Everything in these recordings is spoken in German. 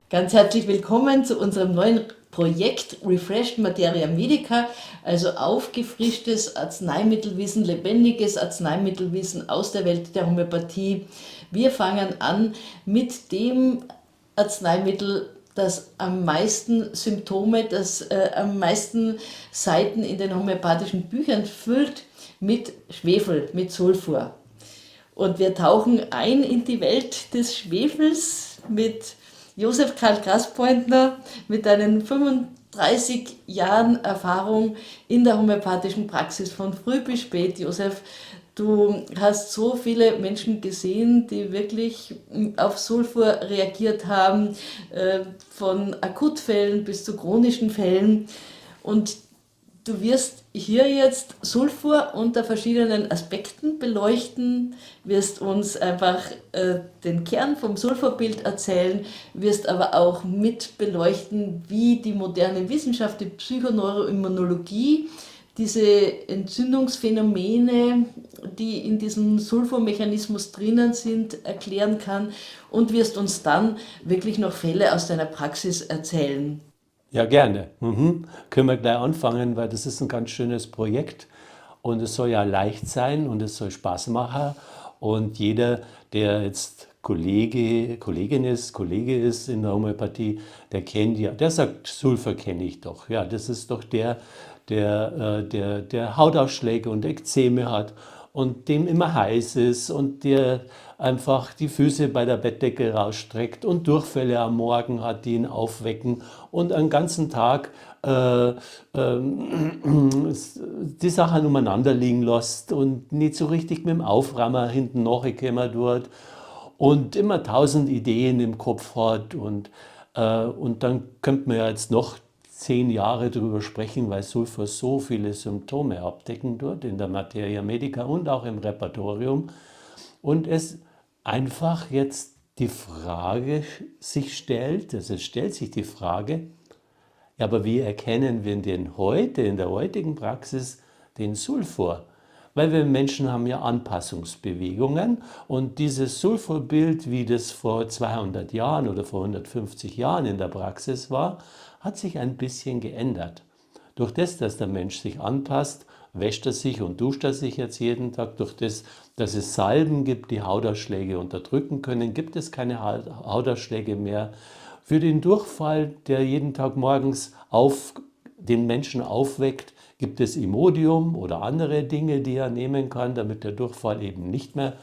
Ganz herzlich willkommen zu unserem neuen Projekt Refreshed Materia Medica, also aufgefrischtes Arzneimittelwissen, lebendiges Arzneimittelwissen aus der Welt der Homöopathie. Wir fangen an mit dem Arzneimittel, das am meisten Symptome, das am meisten Seiten in den homöopathischen Büchern füllt, mit Schwefel, mit Sulfur. Und wir tauchen ein in die Welt des Schwefels mit Josef Karl Graspointner, mit deinen 35 Jahren Erfahrung in der homöopathischen Praxis von früh bis spät. Josef, du hast so viele Menschen gesehen, die wirklich auf Sulfur reagiert haben, von Akutfällen bis zu chronischen Fällen. Und du wirst hier jetzt Sulfur unter verschiedenen Aspekten beleuchten, wirst uns einfach den Kern vom Sulfurbild erzählen, wirst aber auch mit beleuchten, wie die moderne Wissenschaft, die Psychoneuroimmunologie, diese Entzündungsphänomene, die in diesem Sulfurmechanismus drinnen sind, erklären kann und wirst uns dann wirklich noch Fälle aus deiner Praxis erzählen. Ja, gerne. Können wir gleich anfangen, weil das ist ein ganz schönes Projekt und es soll ja leicht sein und es soll Spaß machen. Und jeder, der jetzt Kollegin ist, Kollege ist in der Homöopathie, der kennt ja, der sagt, Sulfur kenne ich doch. Ja, das ist doch der Hautausschläge und Ekzeme hat und dem immer heiß ist und der einfach die Füße bei der Bettdecke rausstreckt und Durchfälle am Morgen hat, die ihn aufwecken und einen ganzen Tag die Sachen umeinander liegen lässt und nicht so richtig mit dem Auframmer hinten nachgekommen wird und immer tausend Ideen im Kopf hat und dann könnte man ja jetzt noch 10 Jahre drüber sprechen, weil Sulfur so viele Symptome abdecken dort in der Materia Medica und auch im Repertorium und es einfach jetzt die Frage sich stellt, also es stellt sich die Frage, ja, aber wie erkennen wir denn heute, in der heutigen Praxis, den Sulfur? Weil wir Menschen haben ja Anpassungsbewegungen und dieses Sulfurbild, wie das vor 200 Jahren oder vor 150 Jahren in der Praxis war, hat sich ein bisschen geändert. Durch das, dass der Mensch sich anpasst, wäscht er sich und duscht er sich jetzt jeden Tag. Durch das, dass es Salben gibt, die Hautausschläge unterdrücken können, gibt es keine Hautausschläge mehr. Für den Durchfall, der jeden Tag morgens den Menschen aufweckt, gibt es Imodium oder andere Dinge, die er nehmen kann, damit der Durchfall eben nicht mehr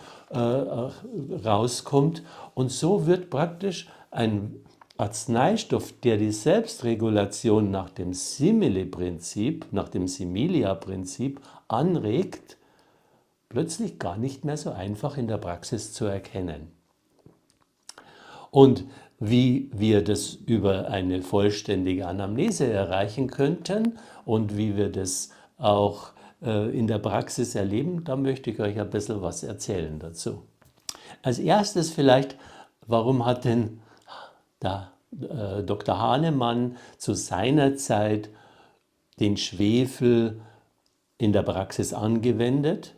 rauskommt. Und so wird praktisch ein Arzneistoff, der die Selbstregulation nach dem Simile-Prinzip, nach dem Similia-Prinzip anregt, plötzlich gar nicht mehr so einfach in der Praxis zu erkennen. Und wie wir das über eine vollständige Anamnese erreichen könnten und wie wir das auch in der Praxis erleben, da möchte ich euch ein bisschen was erzählen dazu. Als erstes vielleicht, warum hat denn der Dr. Hahnemann zu seiner Zeit den Schwefel in der Praxis angewendet?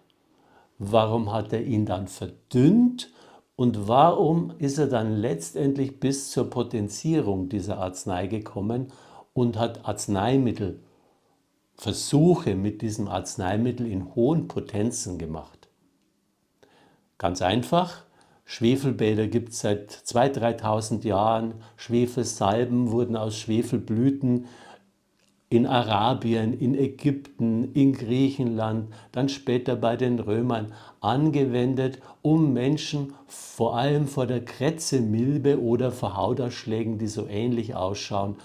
Warum hat er ihn dann verdünnt? Und warum ist er dann letztendlich bis zur Potenzierung dieser Arznei gekommen und hat Arzneimittelversuche mit diesem Arzneimittel in hohen Potenzen gemacht? Ganz einfach, Schwefelbäder gibt es seit 2.000, 3.000 Jahren. Schwefelsalben wurden aus Schwefelblüten in Arabien, in Ägypten, in Griechenland, dann später bei den Römern angewendet, um Menschen vor allem vor der Krätzemilbe oder vor Hautausschlägen, die so ähnlich ausschauen,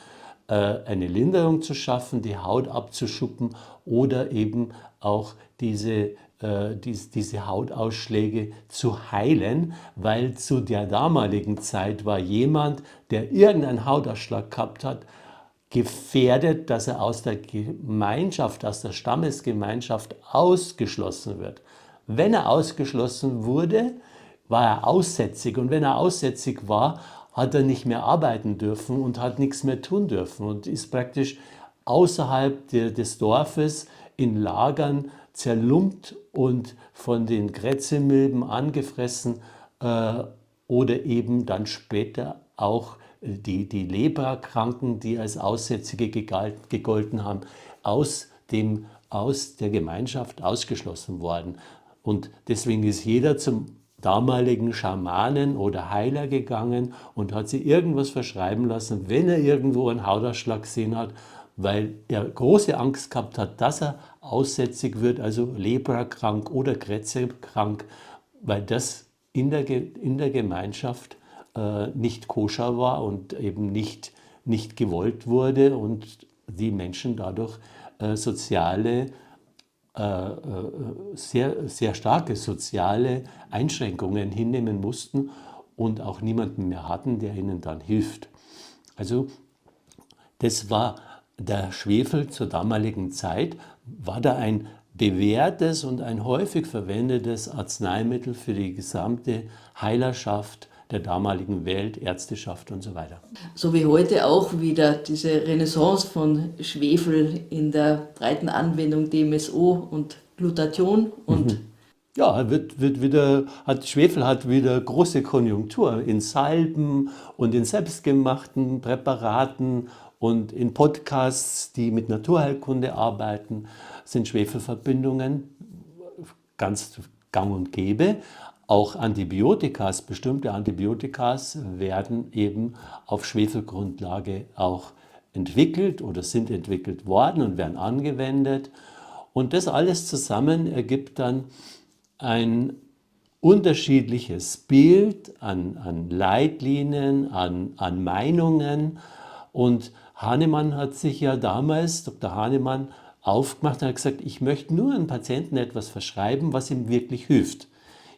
eine Linderung zu schaffen, die Haut abzuschuppen oder eben auch diese Hautausschläge zu heilen, weil zu der damaligen Zeit war jemand, der irgendeinen Hautausschlag gehabt hat, gefährdet, dass er aus der Gemeinschaft, aus der Stammesgemeinschaft ausgeschlossen wird. Wenn er ausgeschlossen wurde, war er aussätzig und wenn er aussätzig war, hat er nicht mehr arbeiten dürfen und hat nichts mehr tun dürfen und ist praktisch außerhalb des Dorfes in Lagern zerlumpt und von den Krätzemilben angefressen oder eben dann später auch die Leprakranken, die als Aussätzige gegolten haben, aus der Gemeinschaft ausgeschlossen worden. Und deswegen ist jeder zum damaligen Schamanen oder Heiler gegangen und hat sich irgendwas verschreiben lassen, wenn er irgendwo einen Hautausschlag gesehen hat, weil er große Angst gehabt hat, dass er aussätzig wird, also leprakrank oder krebskrank, weil das in der Gemeinschaft nicht koscher war und eben nicht gewollt wurde und die Menschen dadurch soziale sehr, sehr starke soziale Einschränkungen hinnehmen mussten und auch niemanden mehr hatten, der ihnen dann hilft. Also das war der Schwefel zur damaligen Zeit, war da ein bewährtes und ein häufig verwendetes Arzneimittel für die gesamte Heilerschaft der damaligen Welt, Ärzteschaft und so weiter. So wie heute auch wieder diese Renaissance von Schwefel in der breiten Anwendung DMSO und Glutathion und Ja, Schwefel hat wieder große Konjunktur in Salben und in selbstgemachten Präparaten und in Podcasts, die mit Naturheilkunde arbeiten, sind Schwefelverbindungen ganz gang und gäbe. Auch bestimmte Antibiotikas werden eben auf Schwefelgrundlage auch entwickelt oder sind entwickelt worden und werden angewendet. Und das alles zusammen ergibt dann ein unterschiedliches Bild an Leitlinien, an Meinungen. Und Hahnemann hat sich ja damals, Dr. Hahnemann, aufgemacht und hat gesagt, ich möchte nur einem Patienten etwas verschreiben, was ihm wirklich hilft.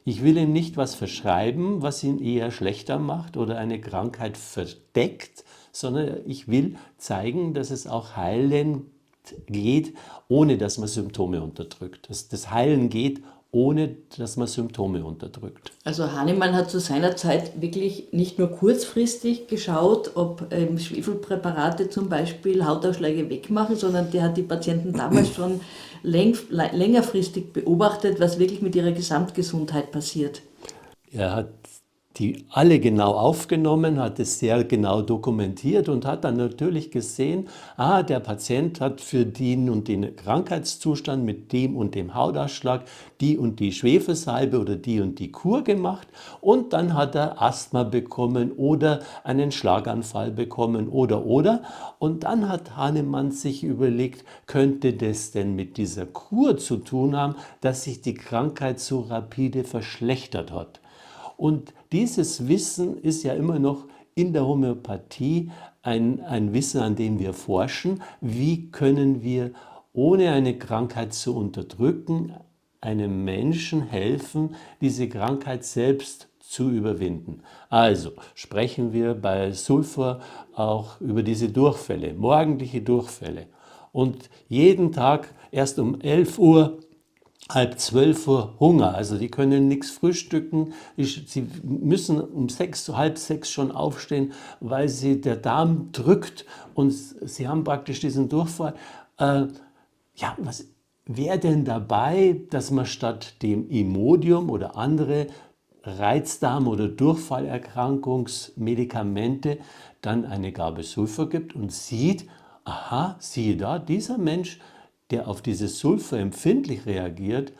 Ich will ihm nicht was verschreiben, was ihn eher schlechter macht oder eine Krankheit verdeckt, sondern ich will zeigen, dass es auch heilend geht, ohne dass man Symptome unterdrückt. Dass das Heilen geht, ohne dass man Symptome unterdrückt. also Hahnemann hat zu seiner Zeit wirklich nicht nur kurzfristig geschaut, ob Schwefelpräparate zum Beispiel Hautausschläge wegmachen, sondern der hat die Patienten damals schon längerfristig beobachtet, was wirklich mit ihrer Gesamtgesundheit passiert. Er hat die alle genau aufgenommen, hat es sehr genau dokumentiert und hat dann natürlich gesehen, der Patient hat für den und den Krankheitszustand mit dem und dem Hautausschlag die und die Schwefelsalbe oder die und die Kur gemacht und dann hat er Asthma bekommen oder einen Schlaganfall bekommen oder. Und dann hat Hahnemann sich überlegt, könnte das denn mit dieser Kur zu tun haben, dass sich die Krankheit so rapide verschlechtert hat. Und dieses Wissen ist ja immer noch in der Homöopathie ein Wissen, an dem wir forschen. Wie können wir, ohne eine Krankheit zu unterdrücken, einem Menschen helfen, diese Krankheit selbst zu überwinden? Also sprechen wir bei Sulfur auch über diese Durchfälle, morgendliche Durchfälle. Und jeden Tag erst um 11 Uhr, halb 12 Uhr Hunger, also die können nichts frühstücken, sie müssen um 6, halb 6 schon aufstehen, weil der Darm drückt und sie haben praktisch diesen Durchfall. Was wäre denn dabei, dass man statt dem Imodium oder andere Reizdarm- oder Durchfallerkrankungsmedikamente dann eine Gabe Sulfur gibt und sieht, siehe da, dieser Mensch, der auf dieses Sulfur empfindlich reagiert,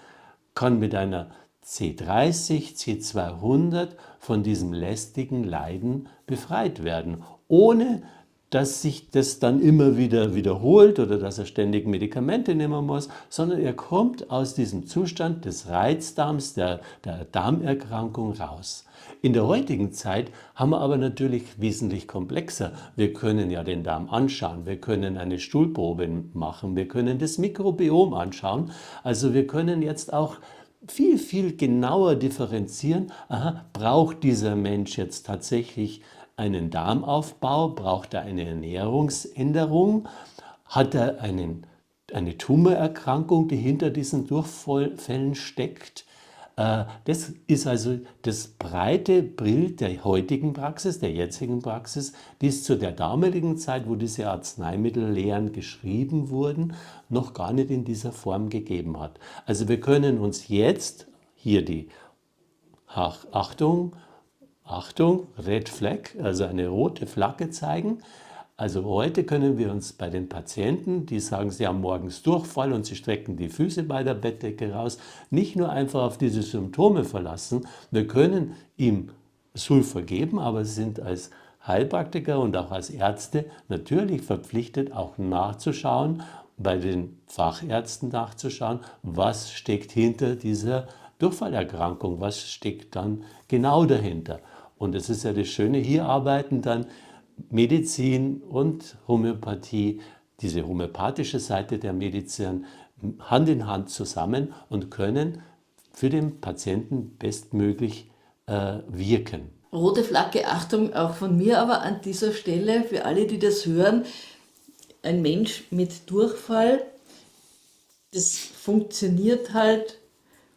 kann mit einer C30, C200 von diesem lästigen Leiden befreit werden, ohne dass sich das dann immer wieder wiederholt oder dass er ständig Medikamente nehmen muss, sondern er kommt aus diesem Zustand des Reizdarms, der Darmerkrankung raus. In der heutigen Zeit haben wir aber natürlich wesentlich komplexer. Wir können ja den Darm anschauen, wir können eine Stuhlprobe machen, wir können das Mikrobiom anschauen. Also wir können jetzt auch viel, viel genauer differenzieren, braucht dieser Mensch jetzt tatsächlich einen Darmaufbau, braucht er eine Ernährungsänderung, hat er eine Tumorerkrankung, die hinter diesen Durchfällen steckt. Das ist also das breite Bild der heutigen Praxis, der jetzigen Praxis, die es zu der damaligen Zeit, wo diese Arzneimittellehren geschrieben wurden, noch gar nicht in dieser Form gegeben hat. Also wir können uns jetzt hier die Achtung Achtung, Red Flag, also eine rote Flagge zeigen. Also heute können wir uns bei den Patienten, die sagen, sie haben morgens Durchfall und sie strecken die Füße bei der Bettdecke raus, nicht nur einfach auf diese Symptome verlassen. Wir können ihm Sulfur geben, aber sie sind als Heilpraktiker und auch als Ärzte natürlich verpflichtet, auch nachzuschauen, bei den Fachärzten nachzuschauen, was steckt hinter dieser Durchfallerkrankung, was steckt dann genau dahinter. Und es ist ja das Schöne, hier arbeiten dann Medizin und Homöopathie, diese homöopathische Seite der Medizin, Hand in Hand zusammen und können für den Patienten bestmöglich wirken. Rote Flagge, Achtung, auch von mir aber an dieser Stelle, für alle, die das hören, ein Mensch mit Durchfall, das funktioniert halt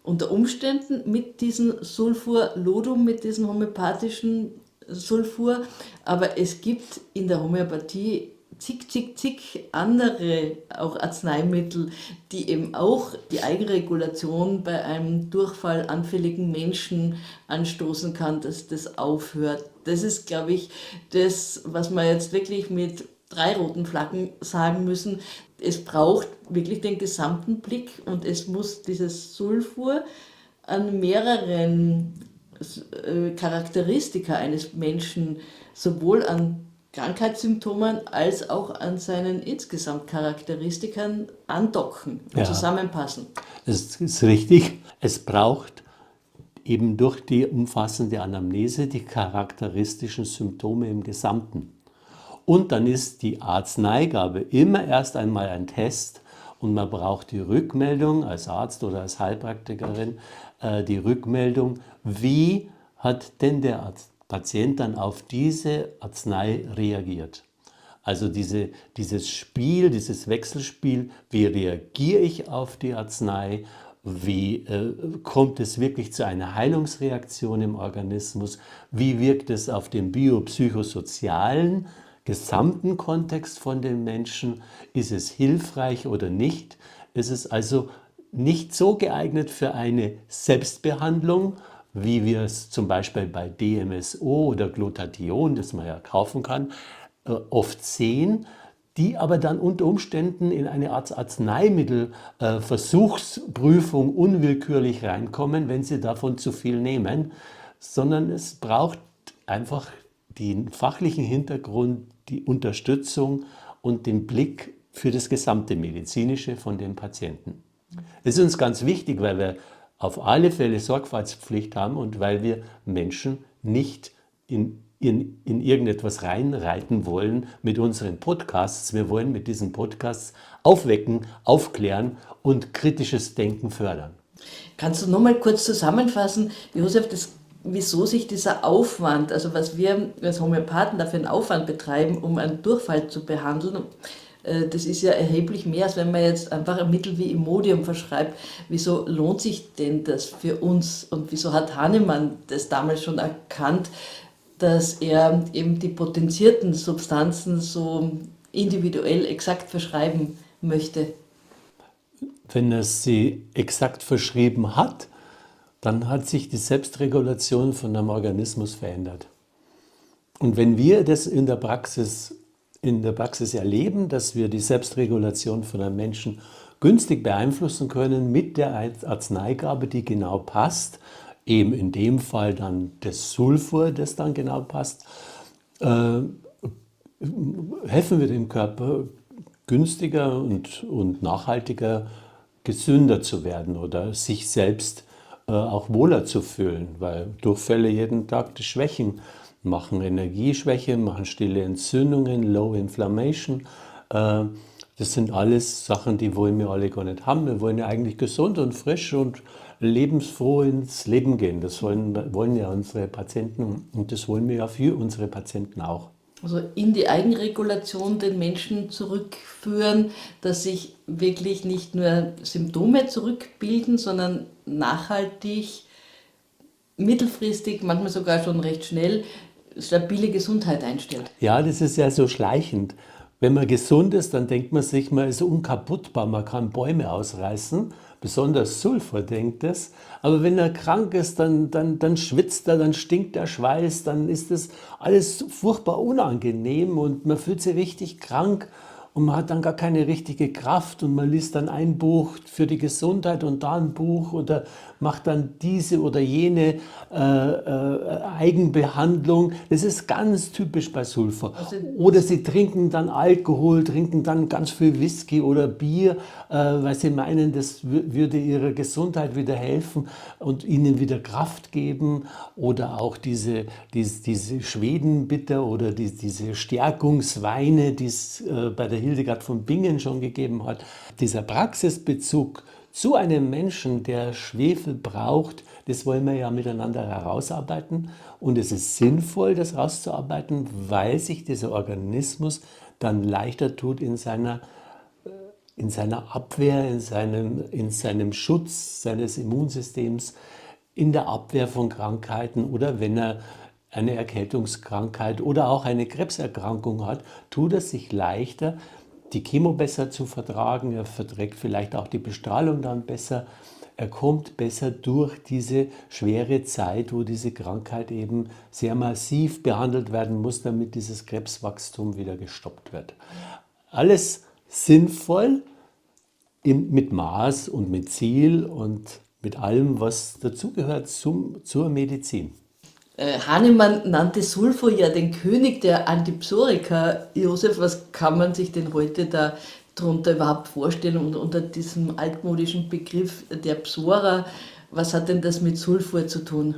unter Umständen mit diesem Sulfur-Lodum, mit diesem homöopathischen Sulfur, aber es gibt in der Homöopathie zig andere auch Arzneimittel, die eben auch die Eigenregulation bei einem durchfallanfälligen Menschen anstoßen kann, dass das aufhört. Das ist, glaube ich, das, was wir jetzt wirklich mit 3 roten Flaggen sagen müssen. Es braucht wirklich den gesamten Blick und es muss dieses Sulfur an mehreren Charakteristika eines Menschen, sowohl an Krankheitssymptomen als auch an seinen insgesamt Charakteristikern andocken und Ja. zusammenpassen. Es ist richtig, es braucht eben durch die umfassende Anamnese die charakteristischen Symptome im Gesamten. Und dann ist die Arzneigabe immer erst einmal ein Test und man braucht die Rückmeldung als Arzt oder als Heilpraktikerin, die Rückmeldung, wie hat denn der Patient dann auf diese Arznei reagiert. Also dieses Spiel, dieses Wechselspiel, wie reagiere ich auf die Arznei, wie kommt es wirklich zu einer Heilungsreaktion im Organismus, wie wirkt es auf den biopsychosozialen gesamten Kontext von den Menschen, ist es hilfreich oder nicht. Es ist also nicht so geeignet für eine Selbstbehandlung, wie wir es zum Beispiel bei DMSO oder Glutathion, das man ja kaufen kann, oft sehen, die aber dann unter Umständen in eine Art Arzneimittelversuchsprüfung unwillkürlich reinkommen, wenn sie davon zu viel nehmen, sondern es braucht einfach den fachlichen Hintergrund, die Unterstützung und den Blick für das gesamte Medizinische von den Patienten. Das ist uns ganz wichtig, weil wir auf alle Fälle Sorgfaltspflicht haben und weil wir Menschen nicht in irgendetwas reinreiten wollen mit unseren Podcasts. Wir wollen mit diesen Podcasts aufwecken, aufklären und kritisches Denken fördern. Kannst du nochmal kurz zusammenfassen, Josef, wieso sich dieser Aufwand, also was wir als Homöopathen dafür einen Aufwand betreiben, um einen Durchfall zu behandeln, das ist ja erheblich mehr, als wenn man jetzt einfach ein Mittel wie Imodium verschreibt. Wieso lohnt sich denn das für uns und wieso hat Hahnemann das damals schon erkannt, dass er eben die potenzierten Substanzen so individuell exakt verschreiben möchte? Wenn er sie exakt verschrieben hat, dann hat sich die Selbstregulation von einem Organismus verändert. Und wenn wir das in der Praxis erleben, dass wir die Selbstregulation von einem Menschen günstig beeinflussen können mit der Arzneigabe, die genau passt, eben in dem Fall dann das Sulfur, das dann genau passt, helfen wir dem Körper günstiger und nachhaltiger, gesünder zu werden oder sich selbst auch wohler zu fühlen, weil Durchfälle jeden Tag die Schwächen machen, Energieschwäche, machen stille Entzündungen, Low Inflammation. Das sind alles Sachen, die wollen wir alle gar nicht haben. Wir wollen ja eigentlich gesund und frisch und lebensfroh ins Leben gehen. Das wollen ja unsere Patienten und das wollen wir ja für unsere Patienten auch. Also in die Eigenregulation den Menschen zurückführen, dass sich wirklich nicht nur Symptome zurückbilden, sondern nachhaltig, mittelfristig, manchmal sogar schon recht schnell, stabile Gesundheit einstellt. Ja, das ist ja so schleichend. Wenn man gesund ist, dann denkt man sich, man ist unkaputtbar, man kann Bäume ausreißen. besonders Sulfur denkt es. Aber wenn er krank ist, dann schwitzt er, dann stinkt der Schweiß, dann ist das alles furchtbar unangenehm und man fühlt sich richtig krank und man hat dann gar keine richtige Kraft und man liest dann ein Buch für die Gesundheit und da ein Buch oder macht dann diese oder jene Eigenbehandlung. Das ist ganz typisch bei Sulfur. Oder sie trinken dann Alkohol, trinken dann ganz viel Whisky oder Bier, weil sie meinen, das würde ihrer Gesundheit wieder helfen und ihnen wieder Kraft geben. Oder auch diese Schwedenbitter oder diese Stärkungsweine, die es bei der Hildegard von Bingen schon gegeben hat. Dieser Praxisbezug zu einem Menschen, der Schwefel braucht, das wollen wir ja miteinander herausarbeiten. Und es ist sinnvoll, das herauszuarbeiten, weil sich dieser Organismus dann leichter tut in seiner Abwehr, in seinem Schutz seines Immunsystems, in der Abwehr von Krankheiten oder wenn er eine Erkältungskrankheit oder auch eine Krebserkrankung hat, tut es sich leichter, die Chemo besser zu vertragen. Er verträgt vielleicht auch die Bestrahlung dann besser. Er kommt besser durch diese schwere Zeit, wo diese Krankheit eben sehr massiv behandelt werden muss, damit dieses Krebswachstum wieder gestoppt wird. Alles sinnvoll, mit Maß und mit Ziel und mit allem, was dazugehört zur Medizin. Hahnemann nannte Sulfur ja den König der Antipsorika. Josef, was kann man sich denn heute da darunter überhaupt vorstellen und unter diesem altmodischen Begriff der Psora? Was hat denn das mit Sulfur zu tun?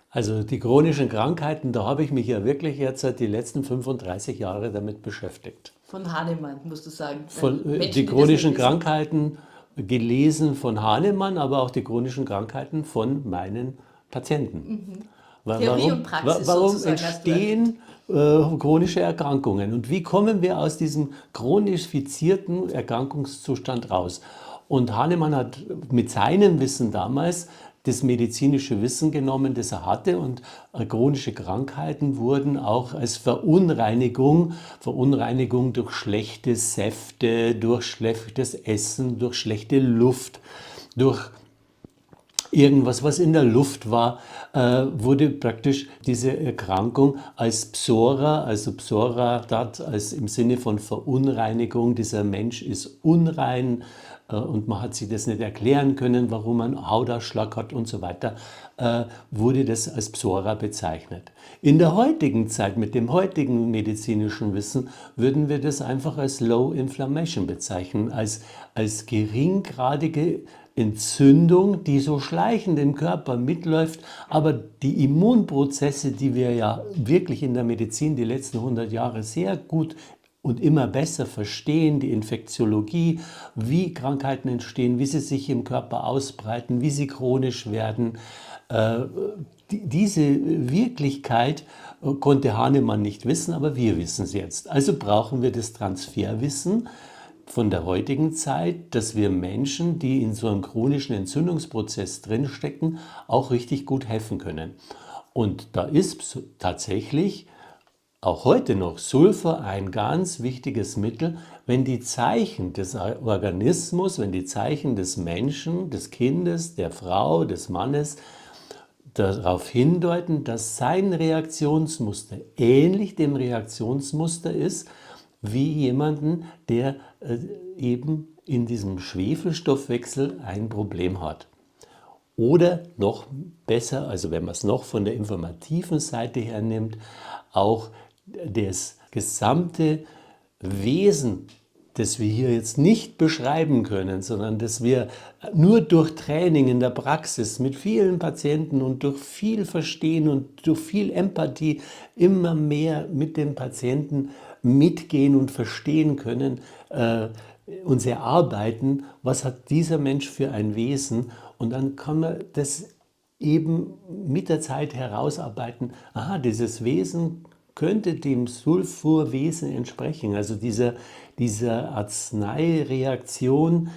Also die chronischen Krankheiten, da habe ich mich ja wirklich jetzt seit die letzten 35 Jahre damit beschäftigt. Von Hahnemann, musst du sagen. Die Die das chronischen nicht wissen. Krankheiten gelesen von Hahnemann, aber auch die chronischen Krankheiten von meinen Patienten. Theorie und Praxis Warum sozusagen hast du entstehen chronische Erkrankungen und wie kommen wir aus diesem chronifizierten Erkrankungszustand raus? Und Hahnemann hat mit seinem Wissen damals das medizinische Wissen genommen, das er hatte und chronische Krankheiten wurden auch als Verunreinigung durch schlechte Säfte, durch schlechtes Essen, durch schlechte Luft, durch irgendwas, was in der Luft war, wurde praktisch diese Erkrankung als Psora, also Psora als im Sinne von Verunreinigung, dieser Mensch ist unrein und man hat sich das nicht erklären können, warum man Hautausschlag hat und so weiter, wurde das als Psora bezeichnet. In der heutigen Zeit, mit dem heutigen medizinischen Wissen, würden wir das einfach als Low Inflammation bezeichnen, als geringgradige Entzündung, die so schleichend im Körper mitläuft, aber die Immunprozesse, die wir ja wirklich in der Medizin die letzten 100 Jahre sehr gut und immer besser verstehen, die Infektiologie, wie Krankheiten entstehen, wie sie sich im Körper ausbreiten, wie sie chronisch werden. Diese Wirklichkeit konnte Hahnemann nicht wissen, aber wir wissen es jetzt. Also brauchen wir das Transferwissen von der heutigen Zeit, dass wir Menschen, die in so einem chronischen Entzündungsprozess drinstecken, auch richtig gut helfen können. Und da ist tatsächlich auch heute noch Sulfur ein ganz wichtiges Mittel, wenn die Zeichen des Organismus, wenn die Zeichen des Menschen, des Kindes, der Frau, des Mannes darauf hindeuten, dass sein Reaktionsmuster ähnlich dem Reaktionsmuster ist, wie jemanden, der eben in diesem Schwefelstoffwechsel ein Problem hat. Oder noch besser, also wenn man es noch von der informativen Seite her nimmt, auch das gesamte Wesen, das wir hier jetzt nicht beschreiben können, sondern das wir nur durch Training in der Praxis mit vielen Patienten und durch viel Verstehen und durch viel Empathie immer mehr mit dem Patienten mitgehen und verstehen können, uns erarbeiten, was hat dieser Mensch für ein Wesen, und dann kann man das eben mit der Zeit herausarbeiten. Aha, dieses Wesen könnte dem Sulfurwesen entsprechen, also dieser Arzneireaktion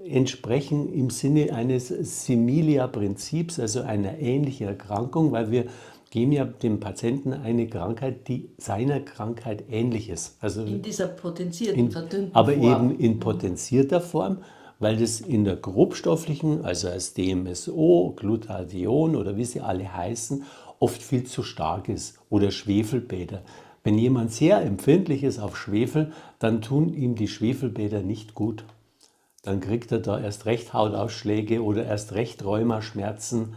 entsprechen im Sinne eines Similia-Prinzips, also einer ähnlichen Erkrankung, weil wir geben ja dem Patienten eine Krankheit, die seiner Krankheit ähnlich ist. Also In dieser potenzierten, verdünnten aber Form. eben in potenzierter Form, weil das in der grobstofflichen, also als DMSO, Glutathion oder wie sie alle heißen, oft viel zu stark ist oder Schwefelbäder. Wenn jemand sehr empfindlich ist auf Schwefel, dann tun ihm die Schwefelbäder nicht gut. Dann kriegt er da erst recht Hautausschläge oder erst recht Rheumaschmerzen.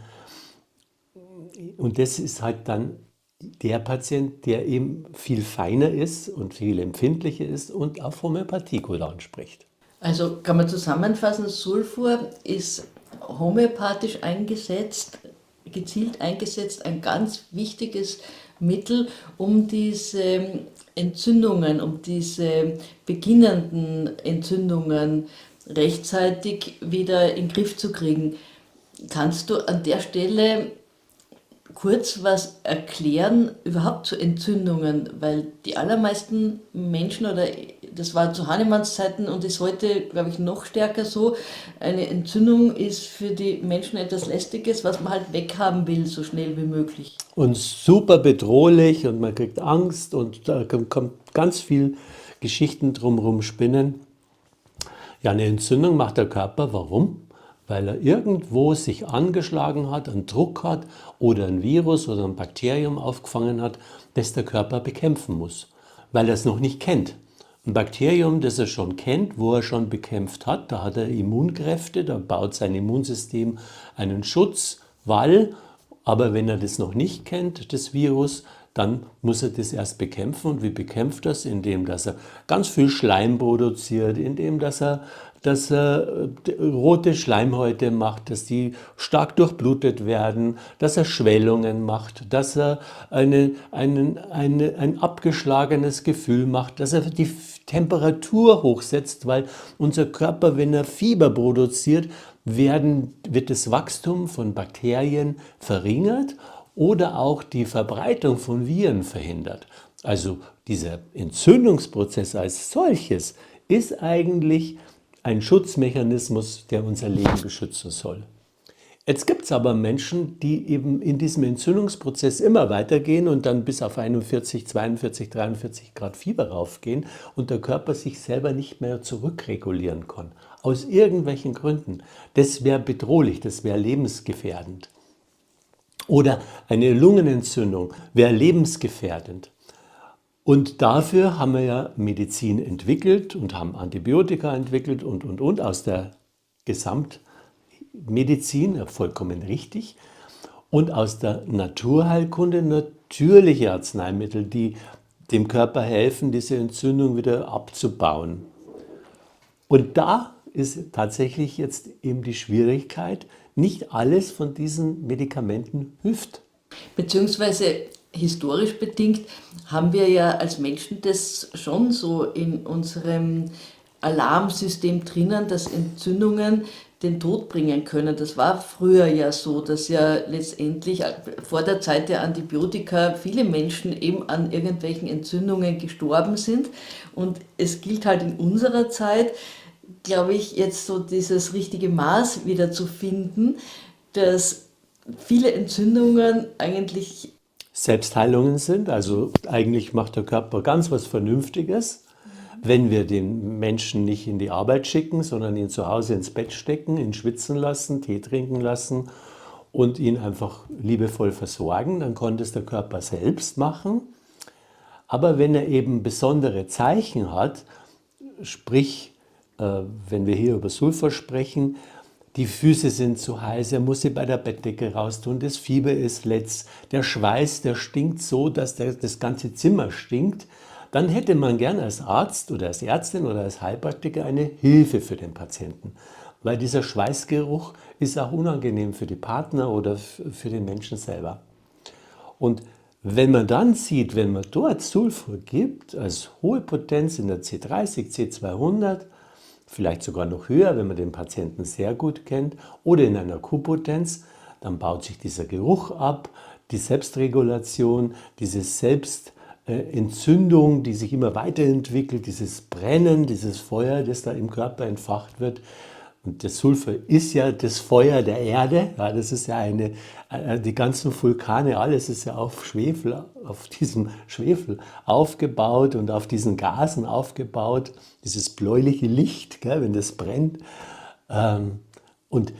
Und das ist halt dann der Patient, der eben viel feiner ist und viel empfindlicher ist und auf Homöopathie gut anspricht. Also kann man zusammenfassen, Sulfur ist homöopathisch eingesetzt, gezielt eingesetzt, ein ganz wichtiges Mittel, um diese Entzündungen, um diese beginnenden Entzündungen rechtzeitig wieder in den Griff zu kriegen. Kannst du an der Stelle kurz was erklären überhaupt zu Entzündungen? Weil die allermeisten Menschen, oder das war zu Hahnemanns Zeiten und ist heute, glaube ich, noch stärker so, eine Entzündung ist für die Menschen etwas Lästiges, was man halt weghaben will, so schnell wie möglich. Und super bedrohlich und man kriegt Angst und da kommt ganz viel Geschichten drumherum spinnen. Ja, eine Entzündung macht der Körper. Warum? Weil er irgendwo sich angeschlagen hat, einen Druck hat oder ein Virus oder ein Bakterium aufgefangen hat, das der Körper bekämpfen muss, weil er es noch nicht kennt. Ein Bakterium, das er schon kennt, wo er schon bekämpft hat, da hat er Immunkräfte, da baut sein Immunsystem einen Schutzwall, aber wenn er das noch nicht kennt, das Virus, dann muss er das erst bekämpfen. Und wie bekämpft er es? Indem dass er ganz viel Schleim produziert, indem dass er rote Schleimhäute macht, dass die stark durchblutet werden, dass er Schwellungen macht, dass er ein abgeschlagenes Gefühl macht, dass er die Temperatur hochsetzt, weil unser Körper, wenn er Fieber produziert, wird das Wachstum von Bakterien verringert oder auch die Verbreitung von Viren verhindert. Also dieser Entzündungsprozess als solches ist eigentlich ein Schutzmechanismus, der unser Leben beschützen soll. Jetzt gibt es aber Menschen, die eben in diesem Entzündungsprozess immer weitergehen und dann bis auf 41, 42, 43 Grad Fieber raufgehen und der Körper sich selber nicht mehr zurückregulieren kann. Aus irgendwelchen Gründen. Das wäre bedrohlich, das wäre lebensgefährdend. Oder eine Lungenentzündung wäre lebensgefährdend. Und dafür haben wir ja Medizin entwickelt und haben Antibiotika entwickelt und aus der Gesamtmedizin, vollkommen richtig, und aus der Naturheilkunde natürliche Arzneimittel, die dem Körper helfen, diese Entzündung wieder abzubauen. Und da ist tatsächlich jetzt eben die Schwierigkeit, nicht alles von diesen Medikamenten hilft. Beziehungsweise historisch bedingt haben wir ja als Menschen das schon so in unserem Alarmsystem drinnen, dass Entzündungen den Tod bringen können. Das war früher ja so, dass ja letztendlich vor der Zeit der Antibiotika viele Menschen eben an irgendwelchen Entzündungen gestorben sind. Und es gilt halt in unserer Zeit, glaube ich, jetzt so dieses richtige Maß wieder zu finden, dass viele Entzündungen eigentlich Selbstheilungen sind, also eigentlich macht der Körper ganz was Vernünftiges, wenn wir den Menschen nicht in die Arbeit schicken, sondern ihn zu Hause ins Bett stecken, ihn schwitzen lassen, Tee trinken lassen und ihn einfach liebevoll versorgen, dann konnte es der Körper selbst machen. Aber wenn er eben besondere Zeichen hat, sprich, wenn wir hier über Sulfur sprechen, die Füße sind zu heiß, er muss sie bei der Bettdecke raustun, das Fieber ist letzt, der Schweiß, der stinkt so, dass das ganze Zimmer stinkt, dann hätte man gern als Arzt oder als Ärztin oder als Heilpraktiker eine Hilfe für den Patienten. Weil dieser Schweißgeruch ist auch unangenehm für die Partner oder für den Menschen selber. Und wenn man dann sieht, wenn man dort Sulfur gibt, als hohe Potenz in der C30, C200, vielleicht sogar noch höher, wenn man den Patienten sehr gut kennt, oder in einer Q-Potenz, dann baut sich dieser Geruch ab, die Selbstregulation, diese Selbstentzündung, die sich immer weiterentwickelt, dieses Brennen, dieses Feuer, das da im Körper entfacht wird. Und das Sulfur ist ja das Feuer der Erde, ja, das ist ja die ganzen Vulkane, alles ist ja auf diesem Schwefel aufgebaut und auf diesen Gasen aufgebaut, dieses bläuliche Licht, gell, wenn das brennt. Ähm, und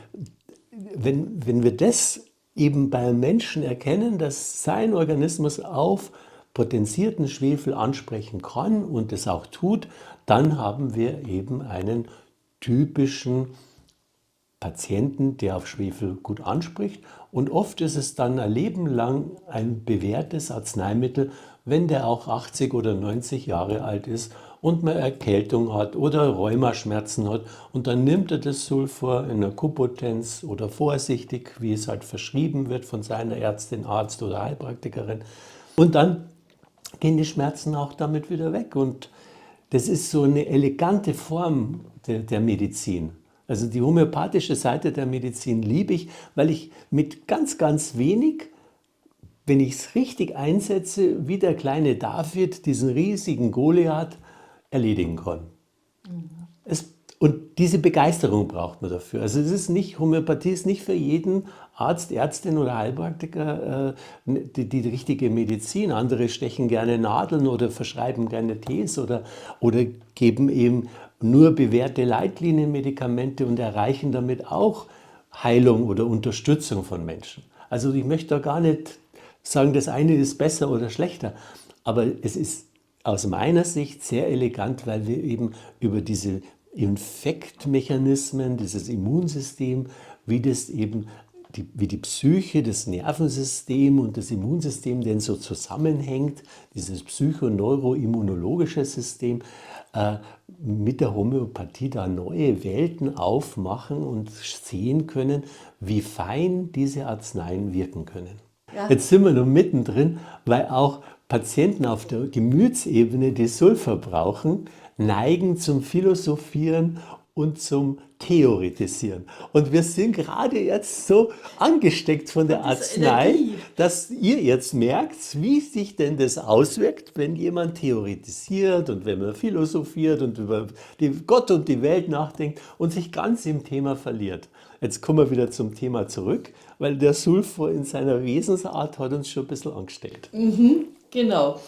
wenn wir das eben beim Menschen erkennen, dass sein Organismus auf potenzierten Schwefel ansprechen kann und es auch tut, dann haben wir eben einen typischen Patienten, der auf Schwefel gut anspricht. Und oft ist es dann ein Leben lang ein bewährtes Arzneimittel, wenn der auch 80 oder 90 Jahre alt ist und man Erkältung hat oder Rheumaschmerzen hat. Und dann nimmt er das Sulfur in einer Kupotenz oder vorsichtig, wie es halt verschrieben wird von seiner Ärztin, Arzt oder Heilpraktikerin. Und dann gehen die Schmerzen auch damit wieder weg. Und das ist so eine elegante Form der Medizin. Also die homöopathische Seite der Medizin liebe ich, weil ich mit ganz, ganz wenig, wenn ich es richtig einsetze, wie der kleine David diesen riesigen Goliath erledigen kann. Und diese Begeisterung braucht man dafür. Also es ist nicht, Homöopathie ist nicht für jeden Arzt, Ärztin oder Heilpraktiker die richtige Medizin. Andere stechen gerne Nadeln oder verschreiben gerne Tees oder geben eben nur bewährte Leitlinienmedikamente und erreichen damit auch Heilung oder Unterstützung von Menschen. Also ich möchte da gar nicht sagen, das eine ist besser oder schlechter, aber es ist aus meiner Sicht sehr elegant, weil wir eben über diese Infektmechanismen, dieses Immunsystem, wie das eben wie die Psyche, das Nervensystem und das Immunsystem denn so zusammenhängt, dieses psychoneuroimmunologische System, mit der Homöopathie da neue Welten aufmachen und sehen können, wie fein diese Arzneien wirken können. Ja. Jetzt sind wir noch mittendrin, weil auch Patienten auf der Gemütsebene, die Sulfur brauchen, neigen zum Philosophieren und zum Theoretisieren. Und wir sind gerade jetzt so angesteckt von der Arznei, dass ihr jetzt merkt, wie sich denn das auswirkt, wenn jemand theoretisiert und wenn man philosophiert und über Gott und die Welt nachdenkt und sich ganz im Thema verliert. Jetzt kommen wir wieder zum Thema zurück, weil der Sulfur in seiner Wesensart hat uns schon ein bisschen angestellt. Genau.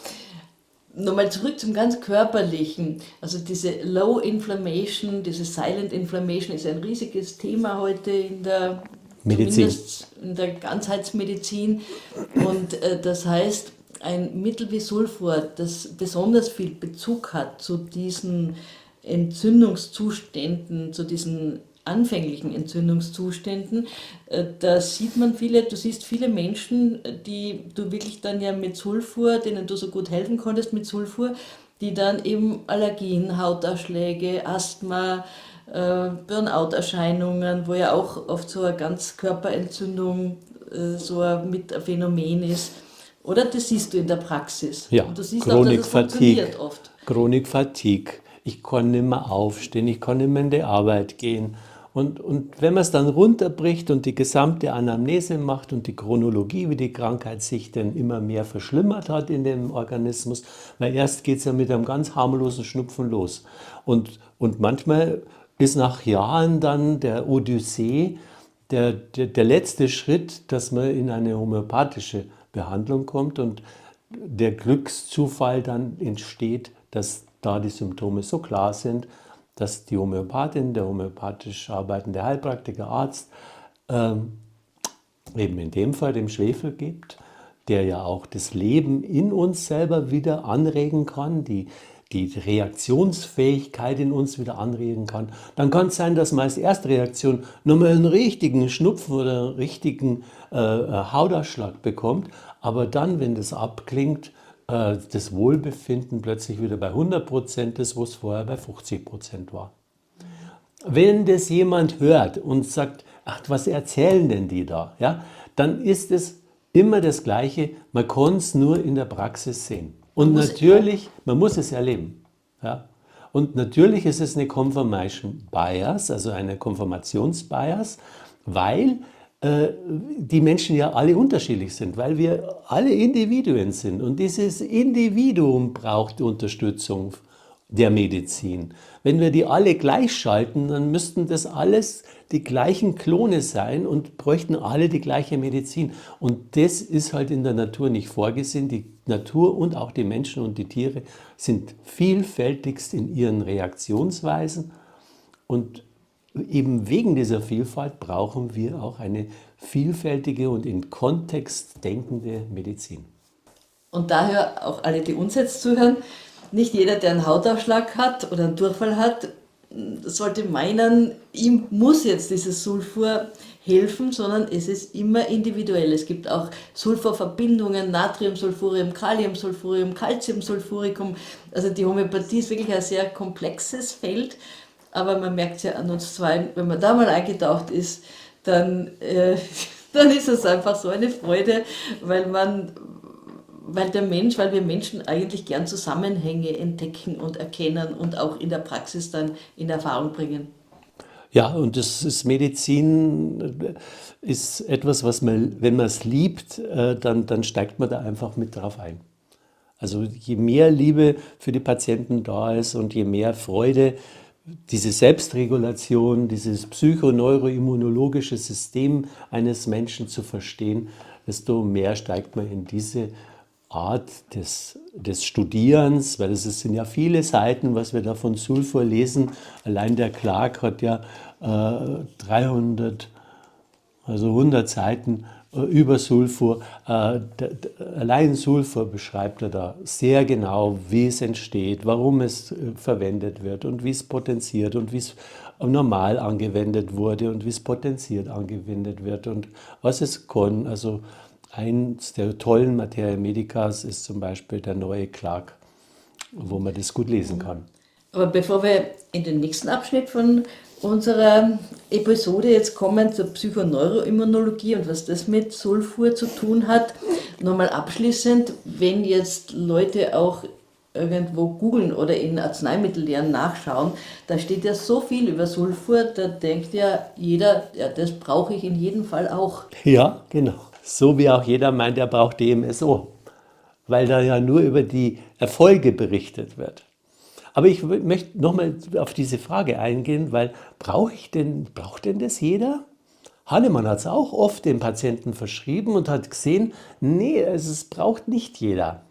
Nochmal zurück zum ganz Körperlichen. Also diese Low Inflammation, diese Silent Inflammation ist ein riesiges Thema heute in der Medizin. Zumindest in der Ganzheitsmedizin. Und das heißt, ein Mittel wie Sulfur, das besonders viel Bezug hat zu diesen Entzündungszuständen, zu diesen anfänglichen Entzündungszuständen, da sieht man du siehst viele Menschen, die du wirklich dann ja mit Sulfur, denen du so gut helfen konntest mit Sulfur, die dann eben Allergien, Hautausschläge, Asthma, Burnout-Erscheinungen, wo ja auch oft so eine Ganzkörperentzündung so ein Phänomen ist. Oder das siehst du in der Praxis. Ja, Und du siehst auch, dass es funktioniert oft. Chronik Fatigue, ich kann nicht mehr aufstehen, ich kann nicht mehr in die Arbeit gehen. Und wenn man es dann runterbricht und die gesamte Anamnese macht und die Chronologie, wie die Krankheit sich denn immer mehr verschlimmert hat in dem Organismus, weil erst geht es ja mit einem ganz harmlosen Schnupfen los. Und manchmal ist nach Jahren dann der Odyssee der letzte Schritt, dass man in eine homöopathische Behandlung kommt und der Glückszufall dann entsteht, dass da die Symptome so klar sind, dass die Homöopathin, der homöopathisch arbeitende Heilpraktiker, Arzt, eben in dem Fall dem Schwefel gibt, der ja auch das Leben in uns selber wieder anregen kann, die Reaktionsfähigkeit in uns wieder anregen kann. Dann kann es sein, dass man als Erstreaktion nochmal einen richtigen Schnupfen oder einen richtigen Hautausschlag bekommt, aber dann, wenn das abklingt, das Wohlbefinden plötzlich wieder bei 100% ist, wo es vorher bei 50% war. Wenn das jemand hört und sagt, ach, was erzählen denn die da? Ja, dann ist es immer das Gleiche, man kann es nur in der Praxis sehen. Und natürlich, man muss es erleben. Ja. Und natürlich ist es eine Confirmation Bias, also eine Konfirmationsbias, weil die Menschen ja alle unterschiedlich sind, weil wir alle Individuen sind. Und dieses Individuum braucht Unterstützung der Medizin. Wenn wir die alle gleich schalten, dann müssten das alles die gleichen Klone sein und bräuchten alle die gleiche Medizin. Und das ist halt in der Natur nicht vorgesehen. Die Natur und auch die Menschen und die Tiere sind vielfältigst in ihren Reaktionsweisen. Und eben wegen dieser Vielfalt brauchen wir auch eine vielfältige und in Kontext denkende Medizin. Und daher auch alle, die uns jetzt zuhören, nicht jeder, der einen Hautausschlag hat oder einen Durchfall hat, sollte meinen, ihm muss jetzt dieses Sulfur helfen, sondern es ist immer individuell. Es gibt auch Sulfurverbindungen, Natriumsulfurium, Kaliumsulfurium, Calciumsulfuricum. Also die Homöopathie ist wirklich ein sehr komplexes Feld, aber man merkt es ja an uns zwei, wenn man da mal eingetaucht ist, dann, dann ist es einfach so eine Freude, weil wir Menschen eigentlich gern Zusammenhänge entdecken und erkennen und auch in der Praxis dann in Erfahrung bringen. Ja, und das ist Medizin, ist etwas, was man, wenn man es liebt, dann steigt man da einfach mit drauf ein. Also je mehr Liebe für die Patienten da ist und je mehr Freude, diese Selbstregulation, dieses psychoneuroimmunologische System eines Menschen zu verstehen, desto mehr steigt man in diese Art des Studierens, weil sind ja viele Seiten, was wir da von Sulfur lesen. Allein der Clark hat ja 300, also 100 Seiten über Sulfur. Allein Sulfur beschreibt er da sehr genau, wie es entsteht, warum es verwendet wird und wie es potenziert und wie es normal angewendet wurde und wie es potenziert angewendet wird und was es kann. Also eins der tollen Materia Medicas ist zum Beispiel der neue Clark, wo man das gut lesen kann. Aber bevor wir in den nächsten Abschnitt von unserer Episode jetzt kommen, zur Psychoneuroimmunologie und was das mit Sulfur zu tun hat, nochmal abschließend, wenn jetzt Leute auch irgendwo googeln oder in Arzneimittellehren nachschauen, da steht ja so viel über Sulfur, da denkt ja jeder, ja, das brauche ich in jedem Fall auch. Ja, genau. So wie auch jeder meint, er braucht DMSO, weil da ja nur über die Erfolge berichtet wird. Aber ich möchte nochmal auf diese Frage eingehen, weil braucht denn das jeder? Hahnemann hat es auch oft den Patienten verschrieben und hat gesehen, nee, es braucht nicht jeder.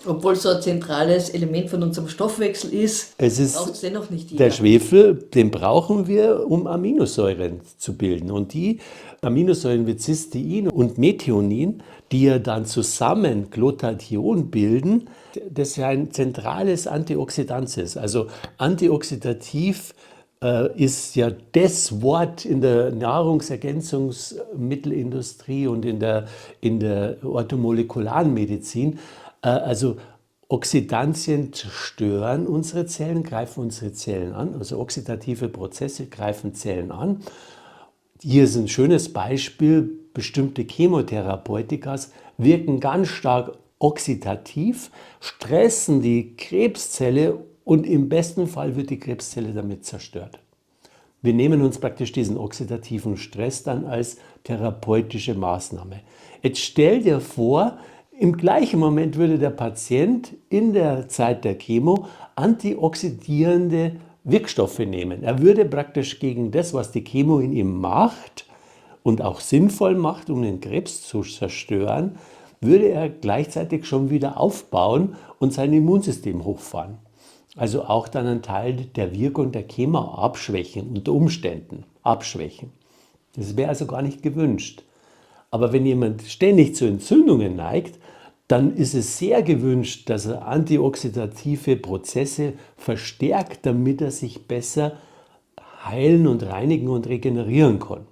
Obwohl es so ein zentrales Element von unserem Stoffwechsel ist, Es braucht es ist dennoch nicht der jeder. Schwefel, den brauchen wir, um Aminosäuren zu bilden. Und die Aminosäuren wie Cystein und Methionin, die ja dann zusammen Glutathion bilden, das ja ein zentrales Antioxidant ist. Also antioxidativ ist ja das Wort in der Nahrungsergänzungsmittelindustrie und in der orthomolekularen Medizin. Also Oxidantien stören unsere Zellen, greifen unsere Zellen an, also oxidative Prozesse greifen Zellen an. Hier ist ein schönes Beispiel, bestimmte Chemotherapeutikas wirken ganz stark oxidativ, stressen die Krebszelle und im besten Fall wird die Krebszelle damit zerstört. Wir nehmen uns praktisch diesen oxidativen Stress dann als therapeutische Maßnahme. Jetzt stell dir vor, im gleichen Moment würde der Patient in der Zeit der Chemo antioxidierende Wirkstoffe nehmen. Er würde praktisch gegen das, was die Chemo in ihm macht und auch sinnvoll macht, um den Krebs zu zerstören, würde er gleichzeitig schon wieder aufbauen und sein Immunsystem hochfahren. Also auch dann einen Teil der Wirkung der Chemo abschwächen, unter Umständen abschwächen. Das wäre also gar nicht gewünscht. Aber wenn jemand ständig zu Entzündungen neigt, dann ist es sehr gewünscht, dass er antioxidative Prozesse verstärkt, damit er sich besser heilen und reinigen und regenerieren kann.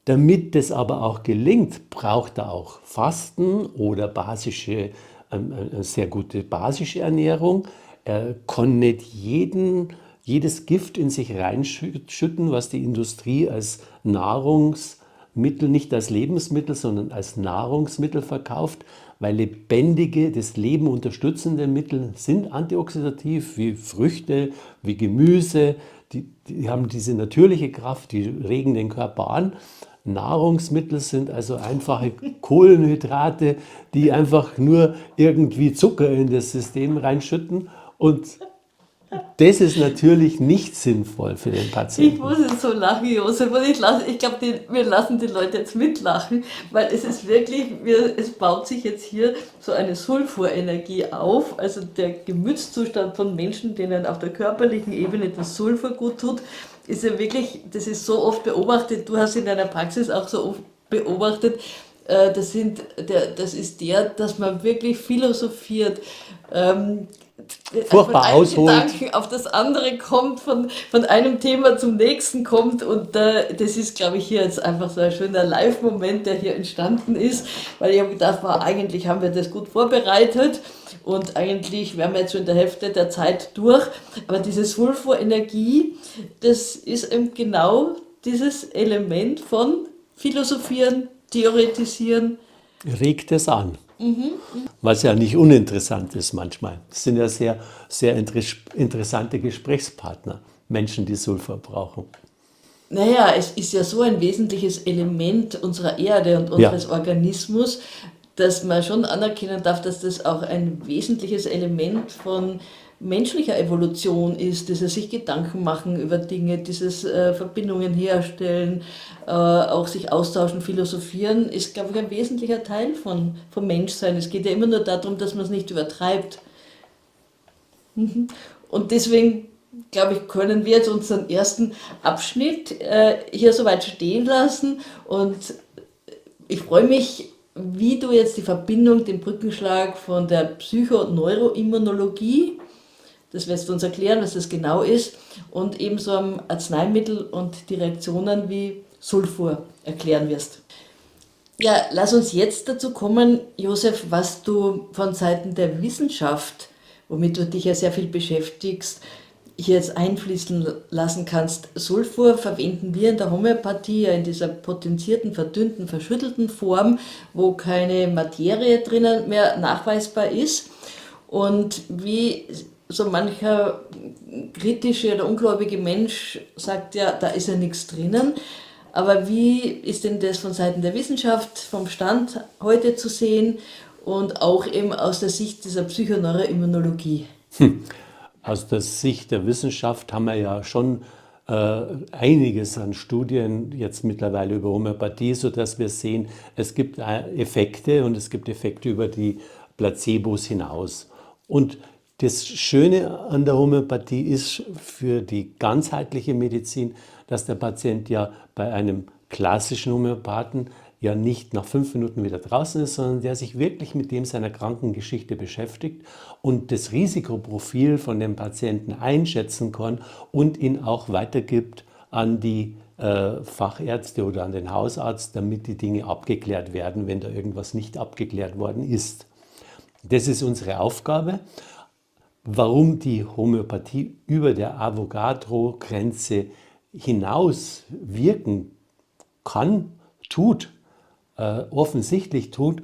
Damit das aber auch gelingt, braucht er auch Fasten oder eine sehr gute basische Ernährung. Er kann nicht jedes Gift in sich reinschütten, was die Industrie als Nahrungsmittel, nicht als Lebensmittel, sondern als Nahrungsmittel verkauft, weil das Leben unterstützende Mittel sind antioxidativ, wie Früchte, wie Gemüse. Die haben diese natürliche Kraft, die regen den Körper an. Nahrungsmittel sind also einfache Kohlenhydrate, die einfach nur irgendwie Zucker in das System reinschütten. Und das ist natürlich nicht sinnvoll für den Ich Patienten. muss jetzt so lachen, Josef, und ich glaube, wir lassen die Leute jetzt mitlachen, weil es ist wirklich, es baut sich jetzt hier so eine Sulfurenergie auf, also der Gemütszustand von Menschen, denen auf der körperlichen Ebene das Sulfur gut tut, ist ja wirklich, das ist so oft beobachtet, du hast in deiner Praxis auch so oft beobachtet, das ist dass man wirklich philosophiert, ähm, von Furchtbar einem ausholt. Gedanken auf das andere kommt, von einem Thema zum nächsten kommt und das ist, glaube ich, hier jetzt einfach so ein schöner Live-Moment, der hier entstanden ist, weil ich habe gedacht, eigentlich haben wir das gut vorbereitet und eigentlich wären wir jetzt schon in der Hälfte der Zeit durch, aber diese Sulfurenergie, das ist eben genau dieses Element von Philosophieren, Theoretisieren. Regt es an. Was ja nicht uninteressant ist manchmal. Das sind ja sehr, sehr interessante Gesprächspartner, Menschen, die Sulfur brauchen. Naja, es ist ja so ein wesentliches Element unserer Erde und Ja, unseres Organismus, dass man schon anerkennen darf, dass das auch ein wesentliches Element von menschlicher Evolution ist, dieses sich Gedanken machen über Dinge, dieses Verbindungen herstellen, auch sich austauschen, philosophieren, ist, glaube ich, ein wesentlicher Teil vom Menschsein. Es geht ja immer nur darum, dass man es nicht übertreibt. Und deswegen, glaube ich, können wir jetzt unseren ersten Abschnitt hier soweit stehen lassen. Und ich freue mich, wie du jetzt die Verbindung, den Brückenschlag von der Psycho- und Neuroimmunologie, das wirst du uns erklären, was das genau ist, und ebenso am Arzneimittel und die Reaktionen wie Sulfur erklären wirst. Ja, lass uns jetzt dazu kommen, Josef, was du von Seiten der Wissenschaft, womit du dich ja sehr viel beschäftigst, hier jetzt einfließen lassen kannst. Sulfur verwenden wir in der Homöopathie ja in dieser potenzierten, verdünnten, verschüttelten Form, wo keine Materie drinnen mehr nachweisbar ist. Und wie so mancher kritische oder ungläubige Mensch sagt, ja, da ist ja nichts drinnen. Aber wie ist denn das von Seiten der Wissenschaft, vom Stand heute zu sehen und auch eben aus der Sicht dieser Psychoneuroimmunologie? aus der Sicht der Wissenschaft haben wir ja schon einiges an Studien jetzt mittlerweile über Homöopathie, sodass wir sehen, es gibt Effekte und es gibt Effekte über die Placebos hinaus. Und das Schöne an der Homöopathie ist für die ganzheitliche Medizin, dass der Patient ja bei einem klassischen Homöopathen ja nicht nach 5 Minuten wieder draußen ist, sondern der sich wirklich mit dem seiner Krankengeschichte beschäftigt und das Risikoprofil von dem Patienten einschätzen kann und ihn auch weitergibt an die Fachärzte oder an den Hausarzt, damit die Dinge abgeklärt werden, wenn da irgendwas nicht abgeklärt worden ist. Das ist unsere Aufgabe. Warum die Homöopathie über der Avogadro-Grenze hinaus wirken kann, tut, offensichtlich tut,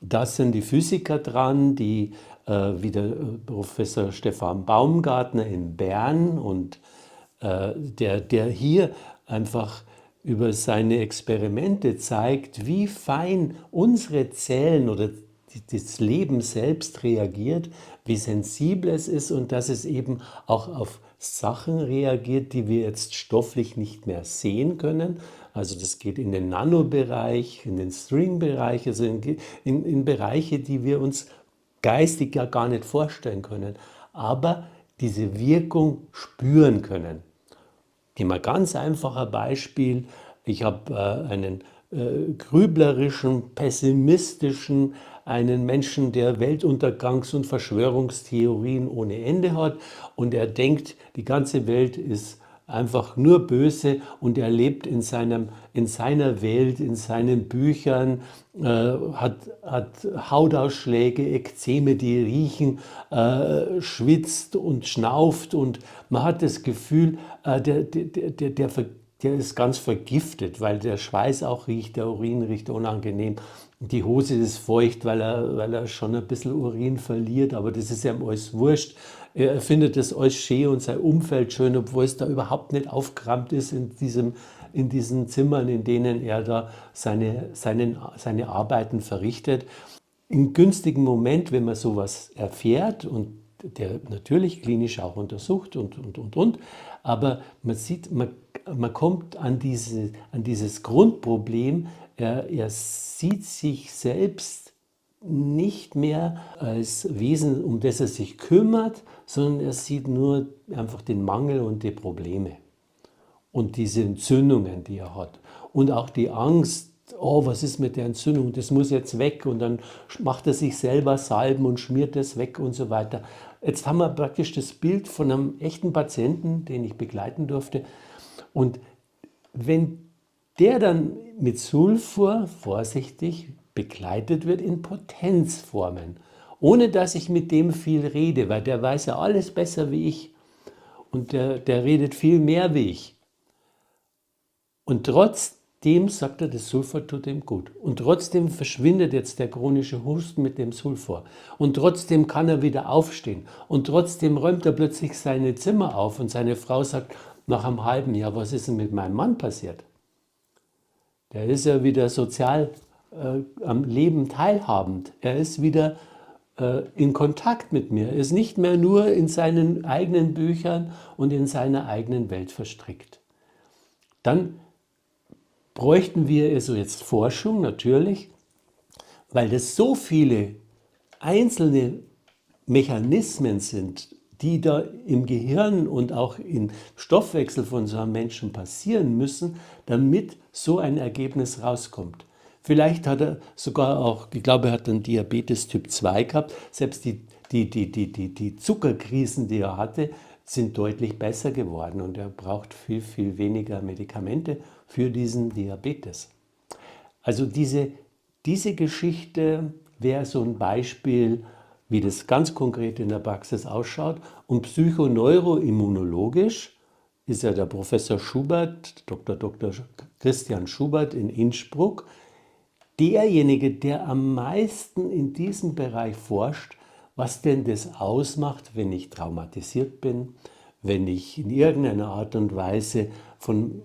das sind die Physiker dran, die wie der Professor Stefan Baumgartner in Bern und der hier einfach über seine Experimente zeigt, wie fein unsere Zellen oder das Leben selbst reagiert, wie sensibel es ist und dass es eben auch auf Sachen reagiert, die wir jetzt stofflich nicht mehr sehen können. Also das geht in den Nanobereich, in den Stringbereich, also in Bereiche, die wir uns geistig ja gar nicht vorstellen können, aber diese Wirkung spüren können. Nehmen wir ein ganz einfaches Beispiel. Ich habe einen grüblerischen, pessimistischen, einen Menschen, der Weltuntergangs- und Verschwörungstheorien ohne Ende hat und er denkt, die ganze Welt ist einfach nur böse und er lebt in seiner Welt, in seinen Büchern, hat Hautausschläge, Ekzeme, die riechen, schwitzt und schnauft und man hat das Gefühl, der ist ganz vergiftet, weil der Schweiß auch riecht, der Urin riecht unangenehm. Die Hose ist feucht, weil er schon ein bisschen Urin verliert, aber das ist ihm alles wurscht. Er findet das alles schön und sein Umfeld schön, obwohl es da überhaupt nicht aufgeräumt ist in diesen Zimmern, in denen er da seine Arbeiten verrichtet. Im günstigen Moment, wenn man sowas erfährt und der natürlich klinisch auch untersucht und, aber man sieht, man kommt an dieses Grundproblem, er sieht sich selbst nicht mehr als Wesen, um das er sich kümmert, sondern er sieht nur einfach den Mangel und die Probleme. und diese Entzündungen, die er hat. Und auch die Angst, oh, was ist mit der Entzündung, das muss jetzt weg. Und dann macht er sich selber Salben und schmiert das weg und so weiter. Jetzt haben wir praktisch das Bild von einem echten Patienten, den ich begleiten durfte. Und wenn der dann mit Sulfur vorsichtig begleitet wird in Potenzformen, ohne dass ich mit dem viel rede, weil der weiß ja alles besser wie ich und der redet viel mehr wie ich. Und trotzdem sagt er, das Sulfur tut ihm gut. Und trotzdem verschwindet jetzt der chronische Husten mit dem Sulfur. Und trotzdem kann er wieder aufstehen. Und trotzdem räumt er plötzlich seine Zimmer auf und seine Frau sagt nach einem halben Jahr, was ist denn mit meinem Mann passiert? Der ist ja wieder sozial am Leben teilhabend. Er ist wieder in Kontakt mit mir. Er ist nicht mehr nur in seinen eigenen Büchern und in seiner eigenen Welt verstrickt. Dann bräuchten wir also jetzt Forschung natürlich, weil das so viele einzelne Mechanismen sind, die da im Gehirn und auch im Stoffwechsel von so einem Menschen passieren müssen, damit so ein Ergebnis rauskommt. Vielleicht hat er sogar auch, ich glaube, er hat dann Diabetes Typ 2 gehabt. Selbst die Zuckerkrisen, die er hatte, sind deutlich besser geworden und er braucht viel, viel weniger Medikamente für diesen Diabetes. Also diese Geschichte wäre so ein Beispiel, wie das ganz konkret in der Praxis ausschaut. Und psychoneuroimmunologisch ist ja der Professor Schubert, Dr. Christian Schubert in Innsbruck, derjenige, der am meisten in diesem Bereich forscht, was denn das ausmacht, wenn ich traumatisiert bin, wenn ich in irgendeiner Art und Weise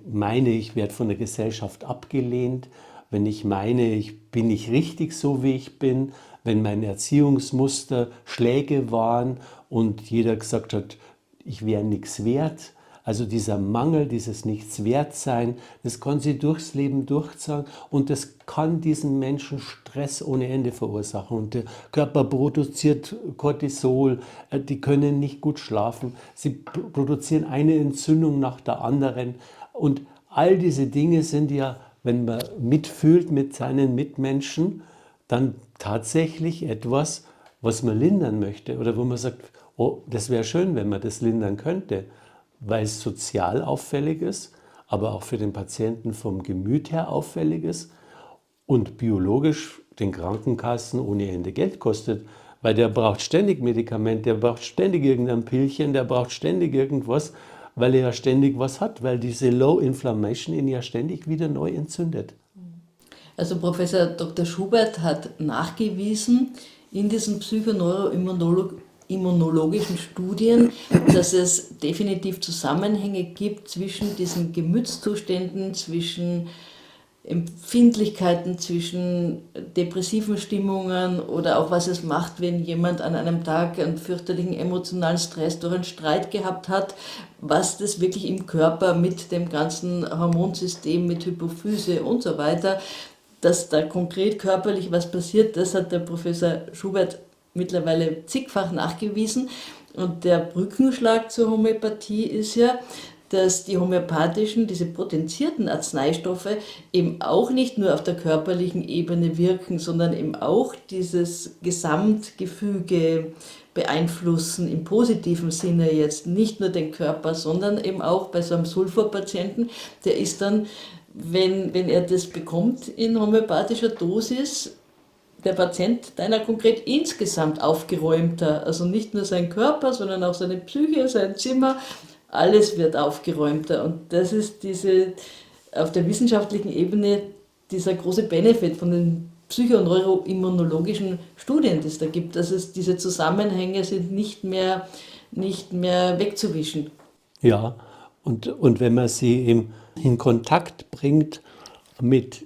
meine, ich werde von der Gesellschaft abgelehnt, wenn ich meine, ich bin nicht richtig so, wie ich bin, wenn mein Erziehungsmuster Schläge waren und jeder gesagt hat, ich wäre nichts wert. Also dieser Mangel, dieses Nichtswertsein, das kann sie durchs Leben durchziehen und das kann diesen Menschen Stress ohne Ende verursachen. Und der Körper produziert Cortisol, die können nicht gut schlafen, sie produzieren eine Entzündung nach der anderen. Und all diese Dinge sind ja, wenn man mitfühlt mit seinen Mitmenschen, dann tatsächlich etwas, was man lindern möchte oder wo man sagt, oh, das wäre schön, wenn man das lindern könnte, weil es sozial auffällig ist, aber auch für den Patienten vom Gemüt her auffällig ist und biologisch den Krankenkassen ohne Ende Geld kostet, weil der braucht ständig Medikamente, der braucht ständig irgendein Pillchen, der braucht ständig irgendwas, weil er ja ständig was hat, weil diese Low Inflammation ihn ja ständig wieder neu entzündet. Also Professor Dr. Schubert hat nachgewiesen in diesen psychoneuroimmunologischen Studien, dass es definitiv Zusammenhänge gibt zwischen diesen Gemütszuständen, zwischen Empfindlichkeiten, zwischen depressiven Stimmungen oder auch was es macht, wenn jemand an einem Tag einen fürchterlichen emotionalen Stress durch einen Streit gehabt hat, was das wirklich im Körper mit dem ganzen Hormonsystem, mit Hypophyse und so weiter, dass da konkret körperlich was passiert, das hat der Professor Schubert mittlerweile zigfach nachgewiesen. Und der Brückenschlag zur Homöopathie ist ja, dass die homöopathischen, diese potenzierten Arzneistoffe eben auch nicht nur auf der körperlichen Ebene wirken, sondern eben auch dieses Gesamtgefüge beeinflussen im positiven Sinne jetzt nicht nur den Körper, sondern eben auch bei so einem Sulfurpatienten, der ist dann, wenn er das bekommt in homöopathischer Dosis, der Patient deiner konkret insgesamt aufgeräumter, also nicht nur sein Körper, sondern auch seine Psyche, sein Zimmer, alles wird aufgeräumter. Und das ist auf der wissenschaftlichen Ebene dieser große Benefit von den psychoneuroimmunologischen Studien, die es da gibt. Also diese Zusammenhänge sind nicht mehr wegzuwischen. Ja, und wenn man sie eben in Kontakt bringt mit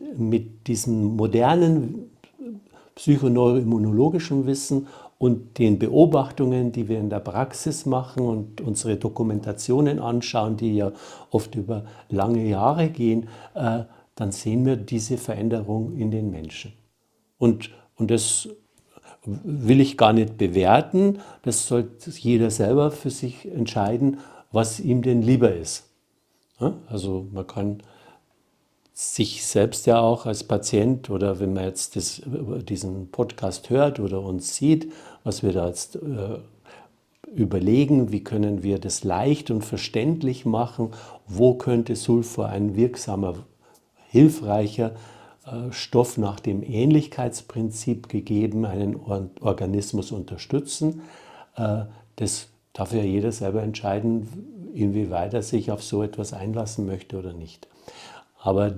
diesem modernen psychoneuroimmunologischen Wissen und den Beobachtungen, die wir in der Praxis machen und unsere Dokumentationen anschauen, die ja oft über lange Jahre gehen, dann sehen wir diese Veränderung in den Menschen. Und das will ich gar nicht bewerten, das sollte jeder selber für sich entscheiden, was ihm denn lieber ist. Ja? Also man kann sich selbst ja auch als Patient oder wenn man jetzt diesen Podcast hört oder uns sieht, was wir da jetzt überlegen, wie können wir das leicht und verständlich machen, wo könnte Sulfur ein wirksamer, hilfreicher Stoff nach dem Ähnlichkeitsprinzip gegeben einen Organismus unterstützen. Das darf ja jeder selber entscheiden, inwieweit er sich auf so etwas einlassen möchte oder nicht. Aber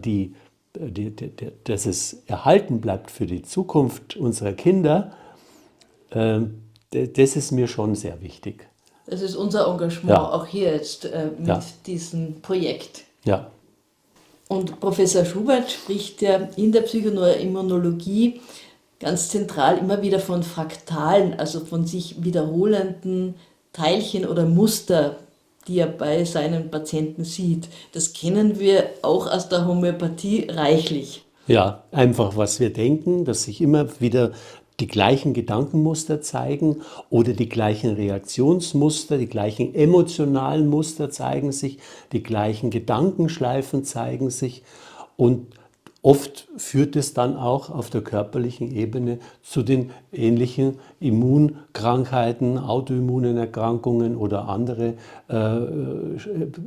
dass es erhalten bleibt für die Zukunft unserer Kinder, das ist mir schon sehr wichtig. Das ist unser Engagement Ja. auch hier jetzt mit Ja. diesem Projekt. Ja, Und Professor Schubert spricht ja in der Psychoneuroimmunologie ganz zentral immer wieder von Fraktalen, also von sich wiederholenden Teilchen oder Muster, die er bei seinen Patienten sieht. Das kennen wir auch aus der Homöopathie reichlich. ja, einfach was wir denken, dass sich immer wieder die gleichen Gedankenmuster zeigen oder die gleichen Reaktionsmuster, die gleichen emotionalen Muster zeigen sich, die gleichen Gedankenschleifen zeigen sich und oft führt es dann auch auf der körperlichen Ebene zu den ähnlichen Immunkrankheiten, autoimmunen Erkrankungen oder andere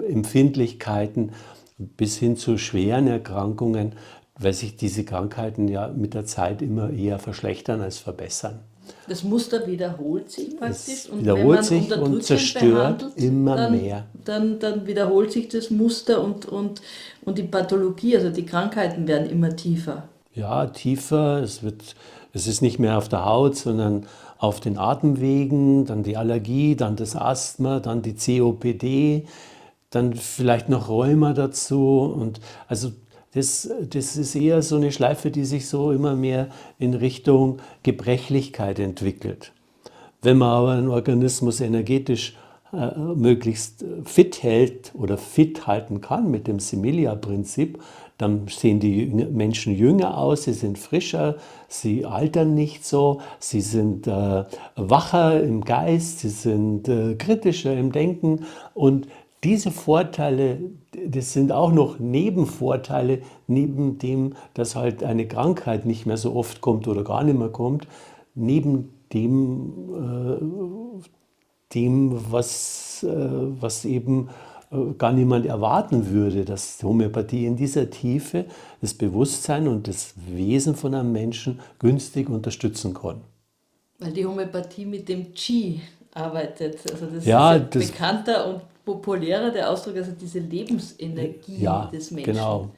Empfindlichkeiten bis hin zu schweren Erkrankungen, weil sich diese Krankheiten ja mit der Zeit immer eher verschlechtern als verbessern. Das Muster wiederholt sich Es praktisch und wenn wiederholt man sich und unterdrückend zerstört behandelt, immer mehr. dann wiederholt sich das Muster und die Pathologie, also die Krankheiten werden immer tiefer. Ja, tiefer, es ist nicht mehr auf der Haut, sondern auf den Atemwegen, dann die Allergie, dann das Asthma, dann die COPD, dann vielleicht noch Rheuma dazu. Und also das ist eher so eine Schleife, die sich so immer mehr in Richtung Gebrechlichkeit entwickelt. Wenn man aber einen Organismus energetisch möglichst fit hält oder fit halten kann mit dem Similia-Prinzip, dann sehen die Menschen jünger aus, sie sind frischer, sie altern nicht so, sie sind wacher im Geist, sie sind kritischer im Denken und diese Vorteile, das sind auch noch Nebenvorteile, neben dem, dass halt eine Krankheit nicht mehr so oft kommt oder gar nicht mehr kommt, neben dem was eben gar niemand erwarten würde, dass Homöopathie in dieser Tiefe das Bewusstsein und das Wesen von einem Menschen günstig unterstützen kann. Weil die Homöopathie mit dem Qi arbeitet. Also das Ja, ist ja bekannter und populärer der Ausdruck, also diese Lebensenergie Ja, des Menschen. genau,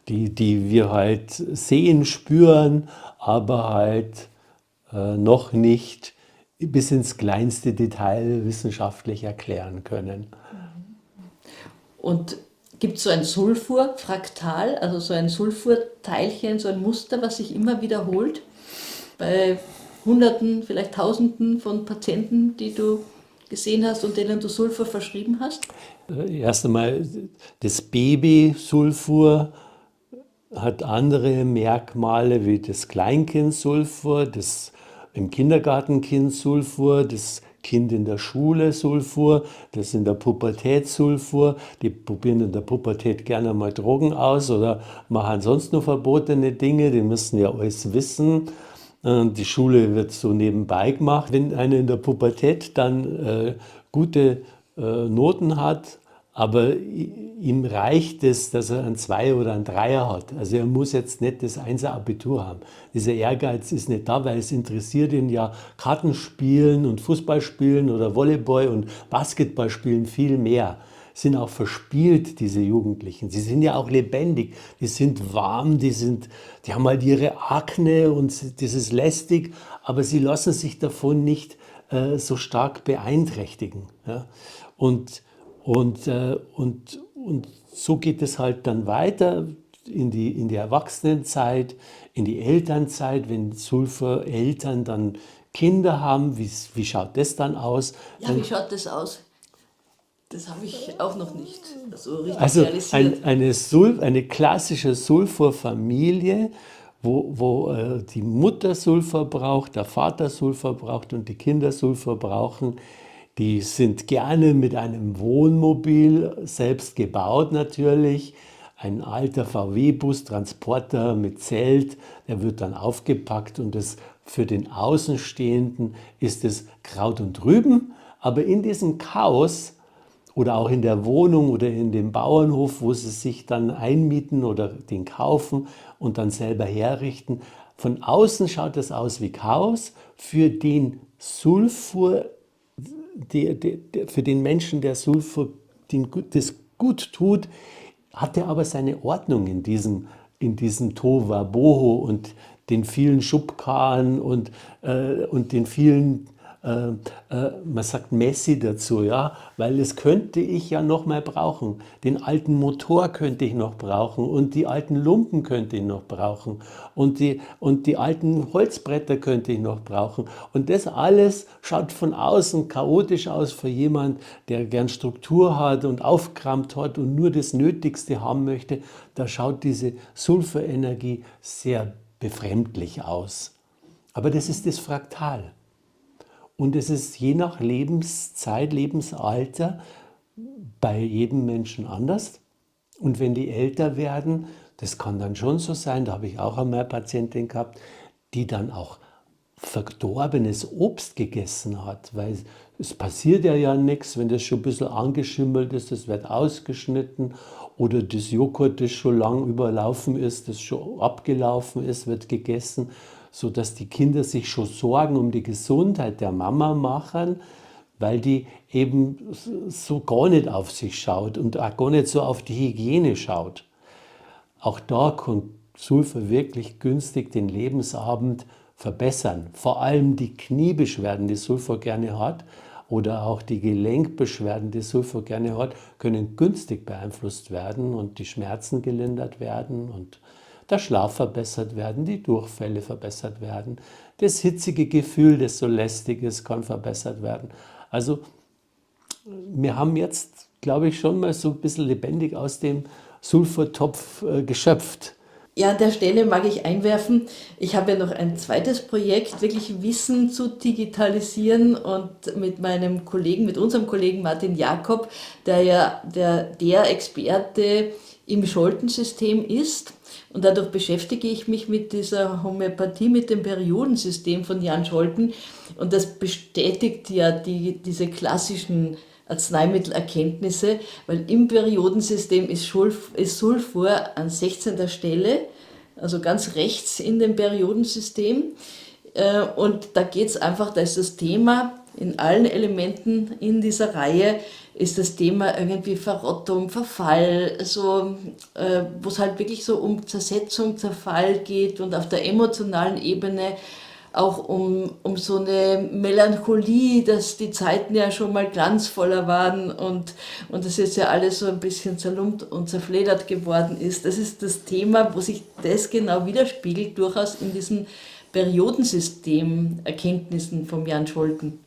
die wir halt sehen, spüren, aber halt noch nicht bis ins kleinste Detail wissenschaftlich erklären können. Und gibt es so ein Sulfurfraktal, also so ein Sulfurteilchen, so ein Muster, was sich immer wiederholt bei Hunderten, vielleicht Tausenden von Patienten, die du gesehen hast und denen du Sulfur verschrieben hast? Erst einmal, das Baby-Sulfur hat andere Merkmale wie das Kleinkind-Sulfur, das im Kindergartenkind Sulfur, das Kind in der Schule Sulfur, das in der Pubertät Sulfur. Die probieren in der Pubertät gerne mal Drogen aus oder machen sonst nur verbotene Dinge, die müssen ja alles wissen. Die Schule wird so nebenbei gemacht. Wenn einer in der Pubertät dann gute Noten hat, aber ihm reicht es, dass er ein Zweier oder ein Dreier hat. Also er muss jetzt nicht das Einser-Abitur haben. Dieser Ehrgeiz ist nicht da, weil es interessiert ihn ja Kartenspielen und Fußballspielen oder Volleyball und Basketballspielen viel mehr. Sind auch verspielt, diese Jugendlichen. Sie sind ja auch lebendig, die sind warm, die haben halt ihre Akne und das ist lästig, aber sie lassen sich davon nicht so stark beeinträchtigen. Ja? Und so geht es halt dann weiter in die Erwachsenenzeit, in die Elternzeit, wenn Sulfur-Eltern dann Kinder haben, wie schaut das dann aus? Ja, wie schaut das aus? Das habe ich auch noch nicht so richtig Also realisiert. eine klassische Sulfurfamilie, wo die Mutter Sulfur braucht, der Vater Sulfur braucht und die Kinder Sulfur brauchen, Die sind gerne mit einem Wohnmobil, selbst gebaut natürlich, ein alter VW-Bus, Transporter mit Zelt, der wird dann aufgepackt und das für den Außenstehenden ist es Kraut und Rüben, aber in diesem Chaos oder auch in der Wohnung oder in dem Bauernhof, wo sie sich dann einmieten oder den kaufen und dann selber herrichten. Von außen schaut es aus wie Chaos, für den Sulfur, für den Menschen, der Sulfur das gut tut, hat er aber seine Ordnung in diesem Tohuwabohu und den vielen Schubkarren und den vielen, man sagt Messi dazu, ja, weil das könnte ich ja noch mal brauchen. Den alten Motor könnte ich noch brauchen und die alten Lumpen könnte ich noch brauchen und die alten Holzbretter könnte ich noch brauchen. Und das alles schaut von außen chaotisch aus für jemand, der gern Struktur hat und aufgeräumt hat und nur das Nötigste haben möchte. Da schaut diese Sulfurenergie sehr befremdlich aus. Aber das ist das Fraktal. Und es ist je nach Lebenszeit, Lebensalter bei jedem Menschen anders. Und wenn die älter werden, das kann dann schon so sein, da habe ich auch einmal eine Patientin gehabt, die dann auch verdorbenes Obst gegessen hat, weil es passiert ja nichts, wenn das schon ein bisschen angeschimmelt ist, das wird ausgeschnitten oder das Joghurt, das schon lang überlaufen ist, das schon abgelaufen ist, wird gegessen, sodass die Kinder sich schon Sorgen um die Gesundheit der Mama machen, weil die eben so gar nicht auf sich schaut und auch gar nicht so auf die Hygiene schaut. Auch da kann Sulfur wirklich günstig den Lebensabend verbessern. Vor allem die Kniebeschwerden, die Sulfur gerne hat, oder auch die Gelenkbeschwerden, die Sulfur gerne hat, können günstig beeinflusst werden und die Schmerzen gelindert werden und der Schlaf verbessert werden, die Durchfälle verbessert werden, das hitzige Gefühl, das so lästig ist, kann verbessert werden. Also wir haben jetzt, glaube ich, schon mal so ein bisschen lebendig aus dem Sulfurtopf geschöpft. Ja, an der Stelle mag ich einwerfen, ich habe ja noch ein zweites Projekt, wirklich Wissen zu digitalisieren und mit unserem Kollegen Martin Jakob, der ja der Experte im Scholtensystem ist. Und dadurch beschäftige ich mich mit dieser Homöopathie, mit dem Periodensystem von Jan Scholten. Und das bestätigt ja diese klassischen Arzneimittelerkenntnisse, weil im Periodensystem ist Sulfur an 16. Stelle, also ganz rechts in dem Periodensystem. Und da geht es einfach, da ist das Thema in allen Elementen in dieser Reihe, ist das Thema irgendwie Verrottung, Verfall, so, wo es halt wirklich so um Zersetzung, Zerfall geht und auf der emotionalen Ebene auch um so eine Melancholie, dass die Zeiten ja schon mal glanzvoller waren und das jetzt ja alles so ein bisschen zerlumpt und zerfledert geworden ist. Das ist das Thema, wo sich das genau widerspiegelt, durchaus in diesen Periodensystem-Erkenntnissen von Jan Scholten.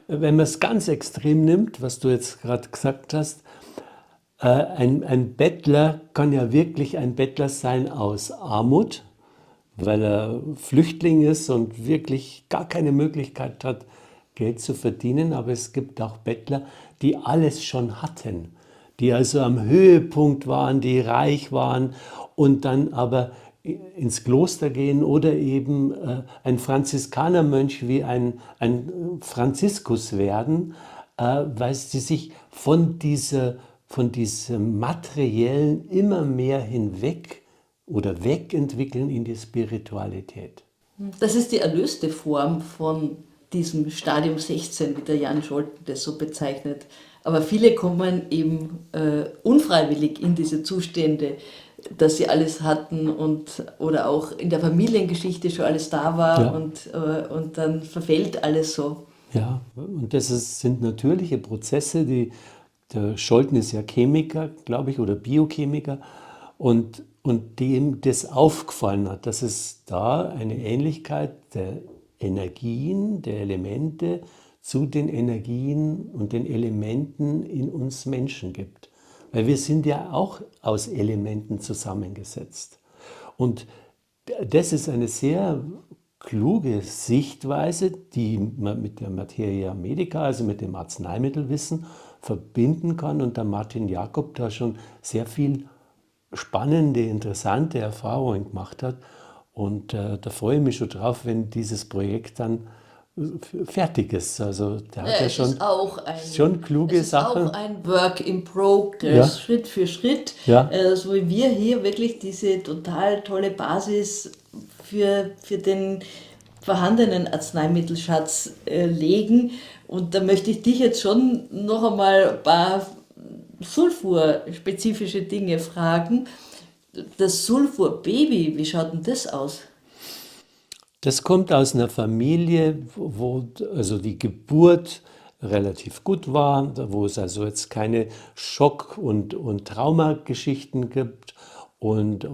Wenn man es ganz extrem nimmt, was du jetzt gerade gesagt hast, ein Bettler kann ja wirklich ein Bettler sein aus Armut, weil er Flüchtling ist und wirklich gar keine Möglichkeit hat, Geld zu verdienen. Aber es gibt auch Bettler, die alles schon hatten, die also am Höhepunkt waren, die reich waren und dann aber ins Kloster gehen oder eben ein Franziskanermönch wie ein Franziskus werden, weil sie sich von diesem Materiellen immer mehr hinweg oder wegentwickeln in die Spiritualität. Das ist die erlöste Form von diesem Stadium 16, wie der Jan Scholten das so bezeichnet. Aber viele kommen eben unfreiwillig in diese Zustände, dass sie alles hatten oder auch in der Familiengeschichte schon alles da war Ja. und dann verfällt alles so. Ja, und sind natürliche Prozesse, der Scholten ist ja Chemiker, glaube ich, oder Biochemiker, und dem das aufgefallen hat, dass es da eine Ähnlichkeit der Energien, der Elemente zu den Energien und den Elementen in uns Menschen gibt. Weil wir sind ja auch aus Elementen zusammengesetzt. Und das ist eine sehr kluge Sichtweise, die man mit der Materia Medica, also mit dem Arzneimittelwissen, verbinden kann. Und der Martin Jakob da schon sehr viel spannende, interessante Erfahrungen gemacht hat. Und da freue ich mich schon drauf, wenn dieses Projekt dann fertig ist. Also der hat ja Es ist schon kluge es ist auch Sachen. ein Work in Ja, Progress, Schritt für Schritt, ja, so wie wir hier wirklich diese total tolle Basis für den vorhandenen Arzneimittelschatz legen. Und da möchte ich dich jetzt schon noch einmal ein paar sulfurspezifische Dinge fragen. Das Sulfurbaby, wie schaut denn das aus? das kommt aus einer Familie, wo also die Geburt relativ gut war, wo es also jetzt keine Schock- und Traumageschichten gibt und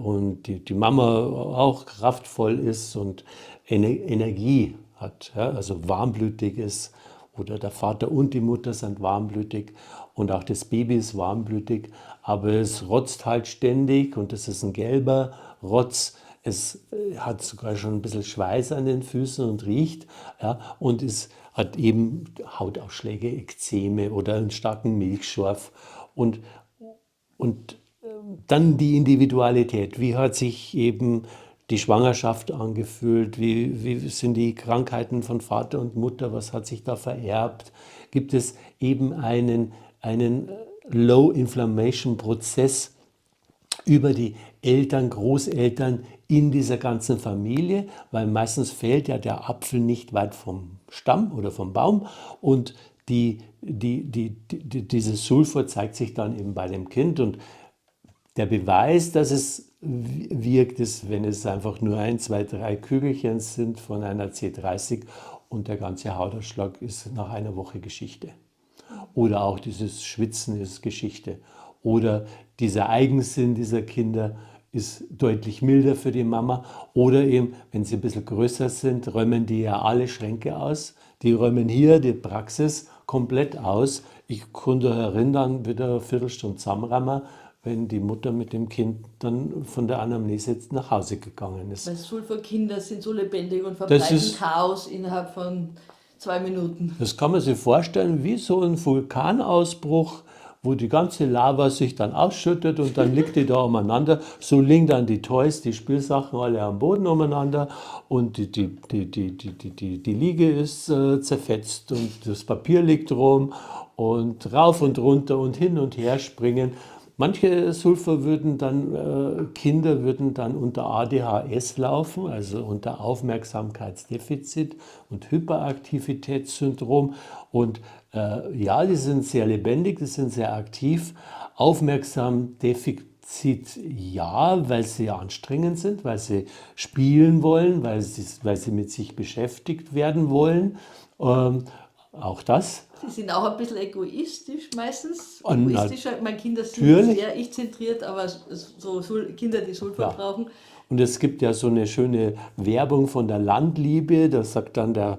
die Mama auch kraftvoll ist und Energie hat, ja, also warmblütig ist oder der Vater und die Mutter sind warmblütig und auch das Baby ist warmblütig, aber es rotzt halt ständig und es ist ein gelber Rotz. Es hat sogar schon ein bisschen Schweiß an den Füßen und riecht, ja, und es hat eben Hautausschläge, Ekzeme oder einen starken Milchschorf. Und, und dann die Individualität. Wie hat sich eben die Schwangerschaft angefühlt? Wie sind die Krankheiten von Vater und Mutter? Was hat sich da vererbt? Gibt es eben einen Low-Inflammation-Prozess über die Eltern, Großeltern in dieser ganzen Familie, weil meistens fällt ja der Apfel nicht weit vom Stamm oder vom Baum und dieses Sulfur zeigt sich dann eben bei dem Kind und der Beweis, dass es wirkt, ist, wenn es einfach nur ein, zwei, drei Kügelchen sind von einer C30 und der ganze Hautausschlag ist nach einer Woche Geschichte. Oder auch dieses Schwitzen ist Geschichte. Oder dieser Eigensinn dieser Kinder ist deutlich milder für die Mama. Oder eben, wenn sie ein bisschen größer sind, räumen die ja alle Schränke aus. Die räumen hier die Praxis komplett aus. Ich konnte erinnern, wieder eine Viertelstunde zusammenräumen, wenn die Mutter mit dem Kind dann von der Anamnese jetzt nach Hause gegangen ist. Weil Sulfurkinder sind so lebendig und Das verbreiten ist Chaos innerhalb von 2 Minuten. Das kann man sich vorstellen wie so ein Vulkanausbruch, wo die ganze Lava sich dann ausschüttet und dann liegt die da umeinander. So liegen dann die Toys, die Spielsachen alle am Boden umeinander und die Liege ist zerfetzt und das Papier liegt rum und rauf und runter und hin und her springen. Manche Kinder würden dann unter ADHS laufen, also unter Aufmerksamkeitsdefizit und Hyperaktivitätssyndrom. Und ja, die sind sehr lebendig, die sind sehr aktiv. Aufmerksamdefizit ja, weil sie anstrengend sind, weil sie spielen wollen, weil sie mit sich beschäftigt werden wollen. Auch das. Sie sind auch ein bisschen egoistisch meistens. Und Egoistischer. Meine Kinder sind natürlich. sehr ich-zentriert, aber so Kinder, die Sulfur Ja. brauchen. Und es gibt ja so eine schöne Werbung von der Landliebe, da sagt dann der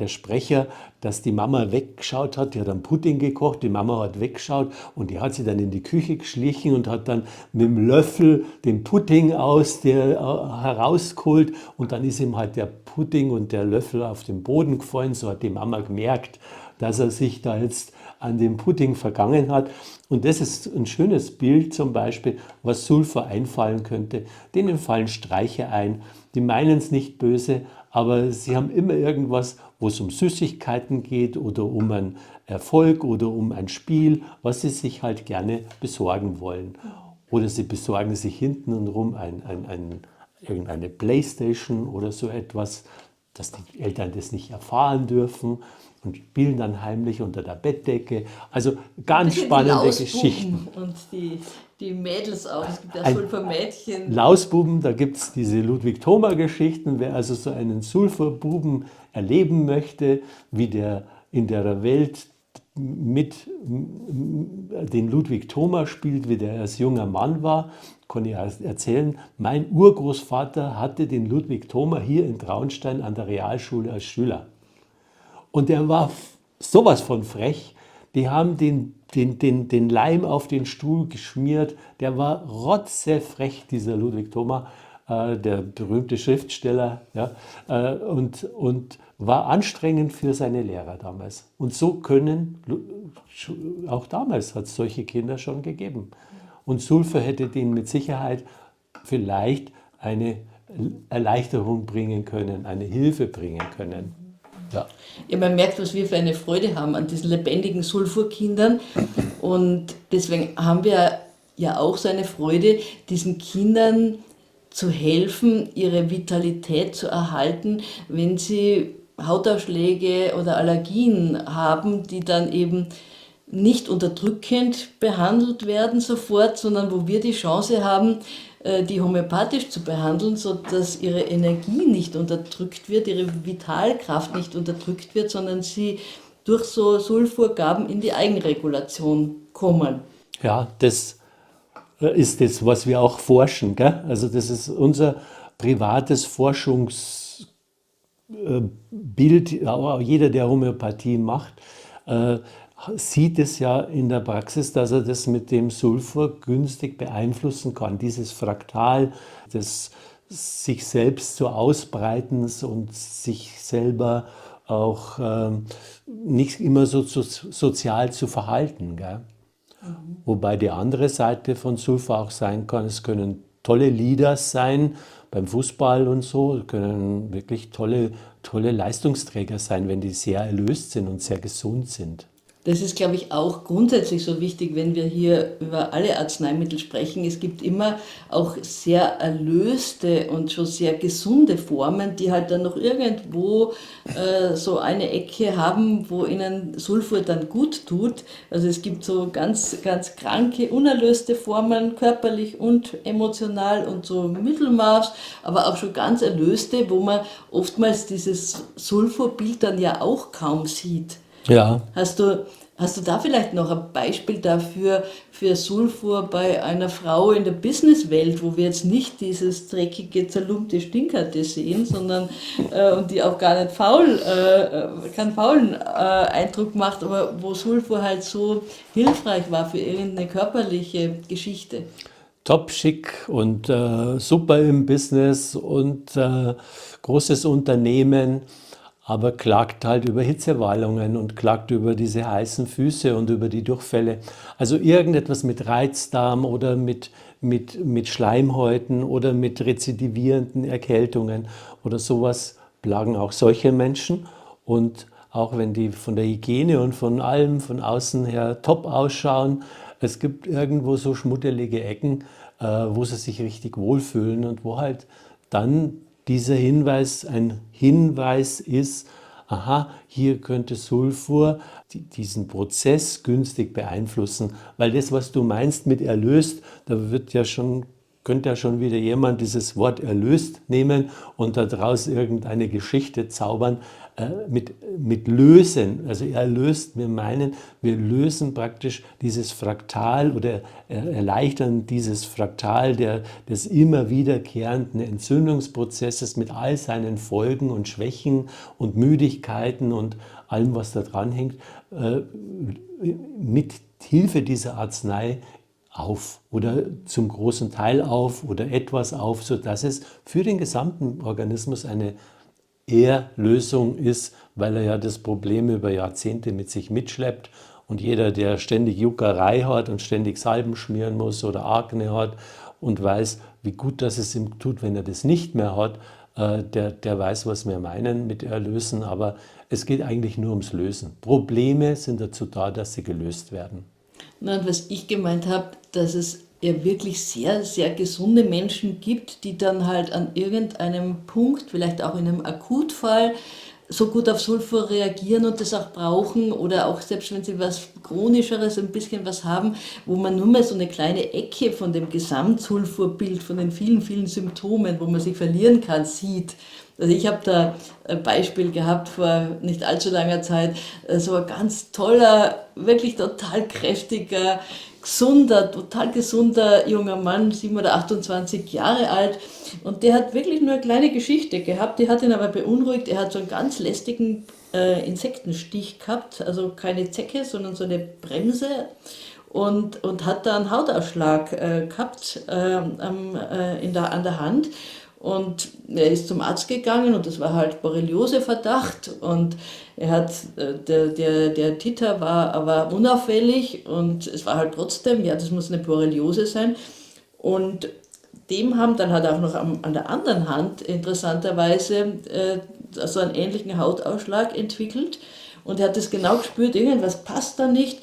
Sprecher, dass die Mama weggeschaut hat, die hat dann Pudding gekocht, die Mama hat weggeschaut und die hat sie dann in die Küche geschlichen und hat dann mit dem Löffel den Pudding herausgeholt und dann ist ihm halt der Pudding und der Löffel auf den Boden gefallen, so hat die Mama gemerkt, dass er sich da jetzt an dem Pudding vergangen hat. Und das ist ein schönes Bild zum Beispiel, was Sulfur einfallen könnte. Denen fallen Streiche ein, die meinen es nicht böse, aber sie haben immer irgendwas, wo es um Süßigkeiten geht oder um einen Erfolg oder um ein Spiel, was sie sich halt gerne besorgen wollen. Oder sie besorgen sich hintenrum irgendeine Playstation oder so etwas, dass die Eltern das nicht erfahren dürfen und spielen dann heimlich unter der Bettdecke. Also ganz Bisschen die spannende Lausbuben Geschichten. und die Mädels auch. Es gibt ja Ein Sulfurmädchen. Lausbuben, da gibt es diese Ludwig-Thoma-Geschichten. Wer also so einen Sulfurbuben erleben möchte, wie der in der Welt mit den Ludwig Thoma spielt, wie der als junger Mann war, kann ich erzählen. Mein Urgroßvater hatte den Ludwig Thoma hier in Traunstein an der Realschule als Schüler. Und der war sowas von frech. Die haben den Leim auf den Stuhl geschmiert. Der war rotzefrech, dieser Ludwig Thoma. der berühmte Schriftsteller, ja, und war anstrengend für seine Lehrer damals. Und so auch damals hat es solche Kinder schon gegeben. Und Sulfur hätte denen mit Sicherheit vielleicht eine Erleichterung bringen können, eine Hilfe bringen können. Ja. Ja, man merkt, was wir für eine Freude haben an diesen lebendigen Sulfurkindern. Und deswegen haben wir ja auch so eine Freude, diesen Kindern zu helfen, ihre Vitalität zu erhalten, wenn sie Hautausschläge oder Allergien haben, die dann eben nicht unterdrückend behandelt werden sofort, sondern wo wir die Chance haben, die homöopathisch zu behandeln, sodass ihre Energie nicht unterdrückt wird, ihre Vitalkraft nicht unterdrückt wird, sondern sie durch so Sulfurgaben in die Eigenregulation kommen. Ja, das ist das, was wir auch forschen. Gell? Also das ist unser privates Forschungsbild. Jeder, der Homöopathie macht, sieht es ja in der Praxis, dass er das mit dem Sulfur günstig beeinflussen kann. Dieses Fraktal des sich selbst so Ausbreitens und sich selber auch nicht immer so sozial zu verhalten. Gell? Wobei die andere Seite von Sulfur auch sein kann, es können tolle Leaders sein, beim Fußball und so, können wirklich tolle Leistungsträger sein, wenn die sehr erlöst sind und sehr gesund sind. Das ist, glaube ich, auch grundsätzlich so wichtig, wenn wir hier über alle Arzneimittel sprechen. Es gibt immer auch sehr erlöste und schon sehr gesunde Formen, die halt dann noch irgendwo so eine Ecke haben, wo ihnen Sulfur dann gut tut. Also es gibt so ganz, ganz kranke, unerlöste Formen, körperlich und emotional und so Mittelmaß, aber auch schon ganz erlöste, wo man oftmals dieses Sulfurbild dann ja auch kaum sieht. Ja. Hast du da vielleicht noch ein Beispiel dafür, für Sulfur bei einer Frau in der Businesswelt, wo wir jetzt nicht dieses dreckige, zerlumpte Stinkerte sehen, sondern und die auch gar nicht keinen faulen Eindruck macht, aber wo Sulfur halt so hilfreich war für irgendeine körperliche Geschichte? Top schick und super im Business und großes Unternehmen, aber klagt halt über Hitzewallungen und klagt über diese heißen Füße und über die Durchfälle. Also irgendetwas mit Reizdarm oder mit Schleimhäuten oder mit rezidivierenden Erkältungen oder sowas plagen auch solche Menschen. Und auch wenn die von der Hygiene und von allem von außen her top ausschauen, es gibt irgendwo so schmuddelige Ecken, wo sie sich richtig wohlfühlen und wo halt dann dieser Hinweis ein Hinweis ist, aha, hier könnte Sulfur diesen Prozess günstig beeinflussen, weil das, was du meinst mit erlöst, könnte ja schon wieder jemand dieses Wort erlöst nehmen und daraus irgendeine Geschichte zaubern mit lösen. Also erlöst, wir lösen praktisch dieses Fraktal oder erleichtern dieses Fraktal des immer wiederkehrenden Entzündungsprozesses mit all seinen Folgen und Schwächen und Müdigkeiten und allem, was da dran hängt, mit Hilfe dieser Arznei auf oder zum großen Teil auf oder etwas auf, sodass es für den gesamten Organismus eine Lösung ist, weil er ja das Problem über Jahrzehnte mit sich mitschleppt und jeder, der ständig Juckerei hat und ständig Salben schmieren muss oder Akne hat und weiß, wie gut das es ihm tut, wenn er das nicht mehr hat, der weiß, was wir meinen mit Erlösen, aber es geht eigentlich nur ums Lösen. Probleme sind dazu da, dass sie gelöst werden. Na, und was ich gemeint habe, dass es ja wirklich sehr, sehr gesunde Menschen gibt, die dann halt an irgendeinem Punkt, vielleicht auch in einem Akutfall, so gut auf Sulfur reagieren und das auch brauchen oder auch selbst wenn sie was Chronischeres, ein bisschen was haben, wo man nur mal so eine kleine Ecke von dem Gesamtsulfurbild, von den vielen, vielen Symptomen, wo man sich verlieren kann, sieht. Also ich habe da ein Beispiel gehabt vor nicht allzu langer Zeit, so ein ganz toller, wirklich total kräftiger, total gesunder junger Mann, 27 oder 28 Jahre alt. Und der hat wirklich nur eine kleine Geschichte gehabt, die hat ihn aber beunruhigt. Er hat so einen ganz lästigen Insektenstich gehabt, also keine Zecke, sondern so eine Bremse. Und hat da einen Hautausschlag gehabt an der Hand. Und er ist zum Arzt gegangen und das war halt Borreliose-Verdacht und der Titer war aber unauffällig und es war halt trotzdem, ja, das muss eine Borreliose sein. Und dann hat er auch noch an der anderen Hand interessanterweise so einen ähnlichen Hautausschlag entwickelt und er hat das genau gespürt, irgendwas passt da nicht.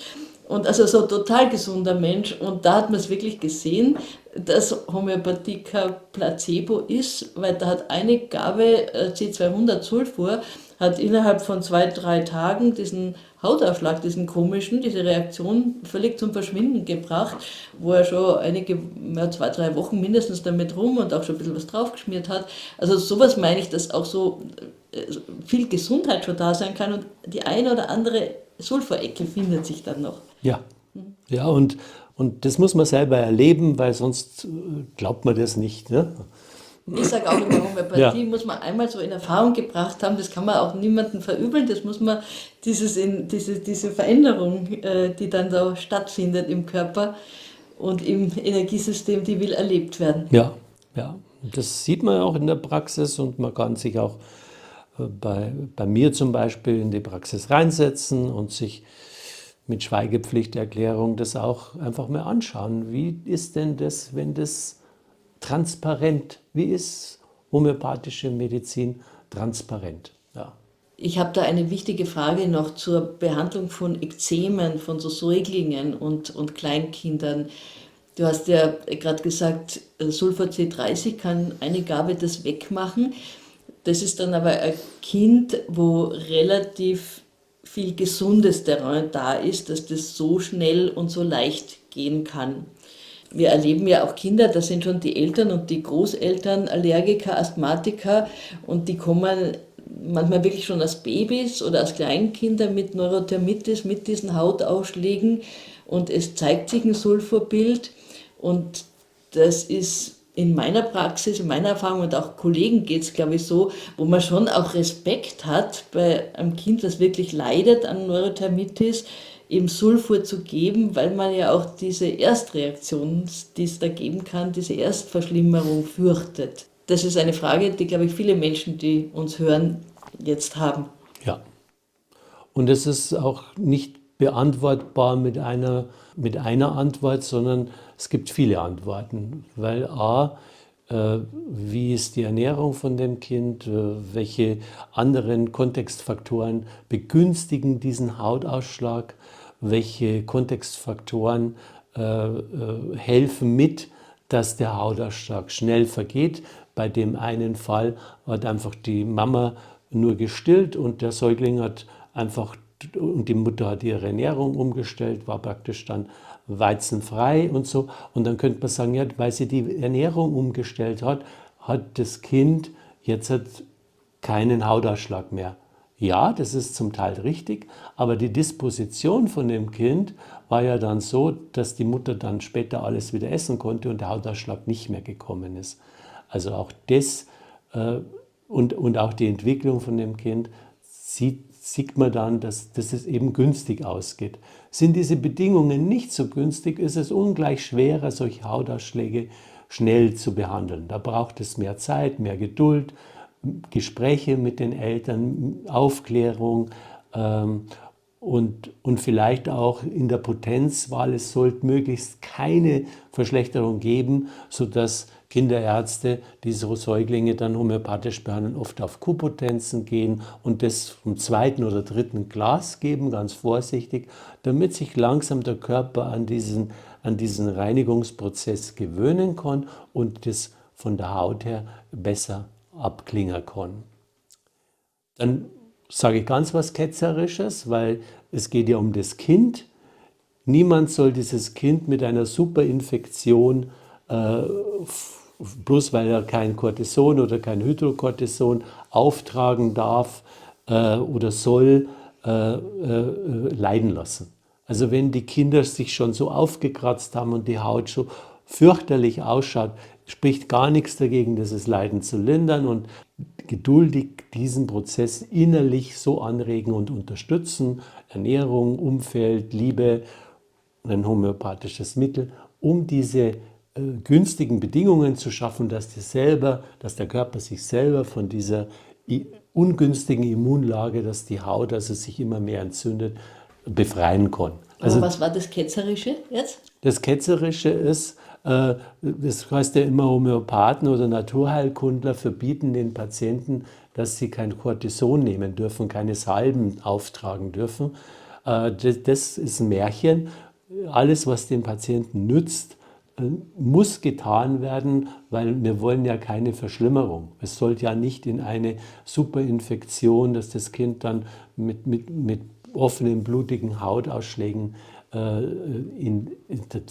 Und also so ein total gesunder Mensch. Und da hat man es wirklich gesehen, dass Homöopathie kein Placebo ist, weil da hat eine Gabe C200 Sulfur, hat innerhalb von 2, 3 Tagen diesen Hautausschlag, diese Reaktion völlig zum Verschwinden gebracht, wo er schon 2, 3 Wochen mindestens damit rum und auch schon ein bisschen was draufgeschmiert hat. Also sowas meine ich, dass auch so viel Gesundheit schon da sein kann und die eine oder andere Sulfurecke findet sich dann noch. Ja, ja, und das muss man selber erleben, weil sonst glaubt man das nicht. Ne? Ich sage auch immer, Homöopathie Ja, muss man einmal so in Erfahrung gebracht haben, das kann man auch niemandem verübeln, das muss man, diese Veränderung, die dann da stattfindet im Körper und im Energiesystem, die will erlebt werden. ja, ja. Das sieht man auch in der Praxis und man kann sich auch bei mir zum Beispiel in die Praxis reinsetzen und sich mit Schweigepflichterklärung das auch einfach mal anschauen. Wie ist denn das, wenn das transparent, wie ist homöopathische Medizin transparent? Ja. Ich habe da eine wichtige Frage noch zur Behandlung von Ekzemen, von so Säuglingen und Kleinkindern. Du hast ja gerade gesagt, Sulfur C30 kann eine Gabe das wegmachen. Das ist dann aber ein Kind, wo relativ viel gesundes Terrain da ist, dass das so schnell und so leicht gehen kann. Wir erleben ja auch Kinder, da sind schon die Eltern und die Großeltern Allergiker, Asthmatiker und die kommen manchmal wirklich schon als Babys oder als Kleinkinder mit Neurothermitis, mit diesen Hautausschlägen und es zeigt sich ein Sulfurbild und das ist in meiner Praxis, in meiner Erfahrung und auch Kollegen geht es, glaube ich, so, wo man schon auch Respekt hat, bei einem Kind, das wirklich leidet an Neurothermitis, eben Sulfur zu geben, weil man ja auch diese Erstreaktion, die es da geben kann, diese Erstverschlimmerung fürchtet. Das ist eine Frage, die, glaube ich, viele Menschen, die uns hören, jetzt haben. Ja. Und es ist auch nicht beantwortbar mit einer Antwort, sondern es gibt viele Antworten. Weil A, wie ist die Ernährung von dem Kind, welche anderen Kontextfaktoren begünstigen diesen Hautausschlag, welche Kontextfaktoren helfen mit, dass der Hautausschlag schnell vergeht. Bei dem einen Fall hat einfach die Mama nur gestillt und der Säugling hat einfach, und die Mutter hat ihre Ernährung umgestellt, war praktisch dann weizenfrei und so. Und dann könnte man sagen, ja, weil sie die Ernährung umgestellt hat, hat das Kind jetzt keinen Hautausschlag mehr. Ja, das ist zum Teil richtig, aber die Disposition von dem Kind war ja dann so, dass die Mutter dann später alles wieder essen konnte und der Hautausschlag nicht mehr gekommen ist. Also auch das und auch die Entwicklung von dem Kind sieht man dann, dass es eben günstig ausgeht. Sind diese Bedingungen nicht so günstig, ist es ungleich schwerer, solche Hautausschläge schnell zu behandeln. Da braucht es mehr Zeit, mehr Geduld, Gespräche mit den Eltern, Aufklärung und vielleicht auch in der Potenzwahl. Es sollte möglichst keine Verschlechterung geben, sodass Kinderärzte, die so Säuglinge dann homöopathisch behandeln, oft auf Q-Potenzen gehen und das vom 2. oder 3. Glas geben, ganz vorsichtig, damit sich langsam der Körper an diesen Reinigungsprozess gewöhnen kann und das von der Haut her besser abklingen kann. Dann sage ich ganz was Ketzerisches, weil es geht ja um das Kind. Niemand soll dieses Kind mit einer Superinfektion, bloß weil er kein Cortison oder kein Hydrocortison auftragen darf oder soll, leiden lassen. Also wenn die Kinder sich schon so aufgekratzt haben und die Haut schon fürchterlich ausschaut, spricht gar nichts dagegen, dieses Leiden zu lindern und geduldig diesen Prozess innerlich so anregen und unterstützen. Ernährung, Umfeld, Liebe, ein homöopathisches Mittel, um diese günstigen Bedingungen zu schaffen, dass der Körper sich selber von dieser ungünstigen Immunlage, dass die Haut also sich immer mehr entzündet, befreien kann. Aber Also was war das Ketzerische jetzt? das Ketzerische ist, das heißt ja immer, Homöopathen oder Naturheilkundler verbieten den Patienten, dass sie kein Cortison nehmen dürfen, keine Salben auftragen dürfen. Das ist ein Märchen. Alles, was den Patienten nützt, muss getan werden, weil wir wollen ja keine Verschlimmerung. Es sollte ja nicht in eine Superinfektion, dass das Kind dann mit offenen, blutigen Hautausschlägen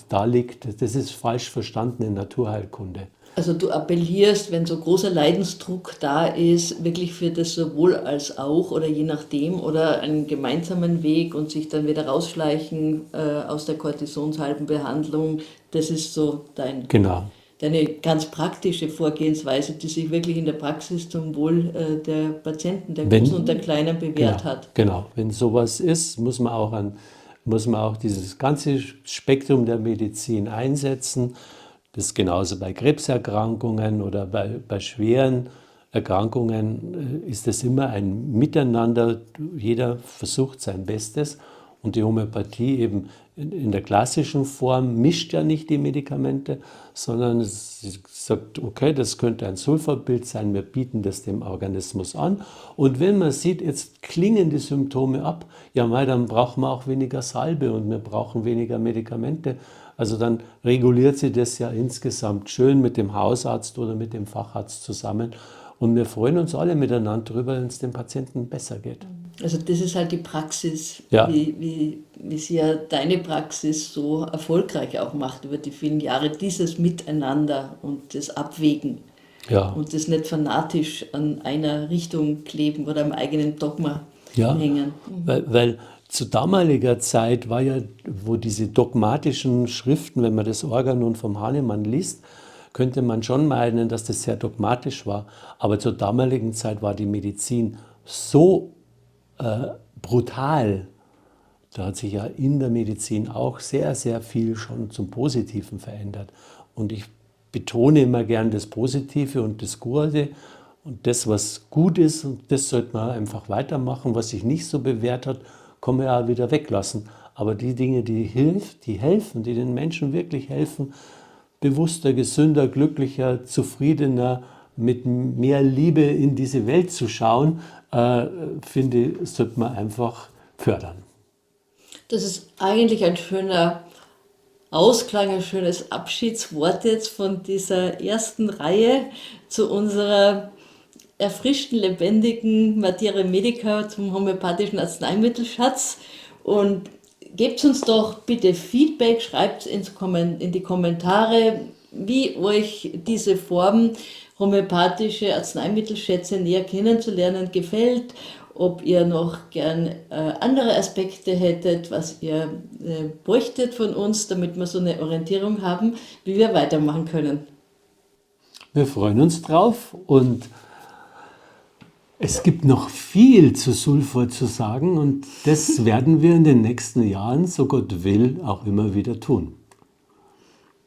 da liegt. Das ist falsch verstanden in Naturheilkunde. Also du appellierst, wenn so großer Leidensdruck da ist, wirklich für das sowohl als auch oder je nachdem oder einen gemeinsamen Weg und sich dann wieder rausschleichen aus der Kortisonsalbenbehandlung. Das ist so Genau. deine ganz praktische Vorgehensweise, die sich wirklich in der Praxis zum Wohl der Patienten, der Großen und der Kleinen bewährt hat. Genau. Wenn sowas ist, muss man auch dieses ganze Spektrum der Medizin einsetzen. Das ist genauso bei Krebserkrankungen oder bei schweren Erkrankungen ist es immer ein Miteinander. Jeder versucht sein Bestes und die Homöopathie eben in der klassischen Form mischt ja nicht die Medikamente, sondern sie sagt, okay, das könnte ein Sulfabild sein, wir bieten das dem Organismus an. Und wenn man sieht, jetzt klingen die Symptome ab, ja, dann brauchen wir auch weniger Salbe und wir brauchen weniger Medikamente. Also dann reguliert sie das ja insgesamt schön mit dem Hausarzt oder mit dem Facharzt zusammen. Und wir freuen uns alle miteinander darüber, wenn es dem Patienten besser geht. Also das ist halt die Praxis, Ja. wie sie ja deine Praxis so erfolgreich auch macht über die vielen Jahre, dieses Miteinander und das Abwägen Ja. und das nicht fanatisch an einer Richtung kleben oder am eigenen Dogma hängen. Weil zu damaliger Zeit war ja, wo diese dogmatischen Schriften, wenn man das Organon vom Hahnemann liest, könnte man schon meinen, dass das sehr dogmatisch war. Aber zur damaligen Zeit war die Medizin so brutal. Da hat sich ja in der Medizin auch sehr, sehr viel schon zum Positiven verändert. Und ich betone immer gern das Positive und das Gute. Und das, was gut ist, das sollte man einfach weitermachen. Was sich nicht so bewährt hat, kann man ja wieder weglassen. Aber die Dinge, die helfen, die den Menschen wirklich helfen, bewusster, gesünder, glücklicher, zufriedener, mit mehr Liebe in diese Welt zu schauen, finde ich, sollte man einfach fördern. Das ist eigentlich ein schöner Ausklang, ein schönes Abschiedswort jetzt von dieser ersten Reihe zu unserer erfrischten, lebendigen Materia Medica zum homöopathischen Arzneimittelschatz. Und gebt uns doch bitte Feedback, schreibt in die Kommentare, wie euch diese Form homöopathische Arzneimittelschätze näher kennenzulernen gefällt, ob ihr noch gern andere Aspekte hättet, was ihr bräuchtet von uns, damit wir so eine Orientierung haben, wie wir weitermachen können. Wir freuen uns drauf und es gibt noch viel zu Sulfur zu sagen und das werden wir in den nächsten Jahren, so Gott will, auch immer wieder tun.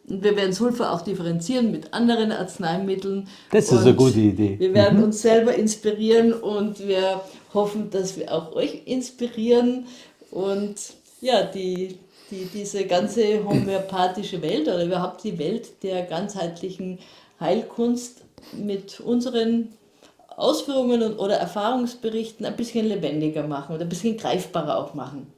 Und wir werden Sulfur auch differenzieren mit anderen Arzneimitteln. Das ist eine gute Idee. Wir werden uns selber inspirieren und wir hoffen, dass wir auch euch inspirieren. Und ja, diese ganze homöopathische Welt oder überhaupt die Welt der ganzheitlichen Heilkunst mit unseren Ausführungen oder Erfahrungsberichten ein bisschen lebendiger machen oder ein bisschen greifbarer auch machen.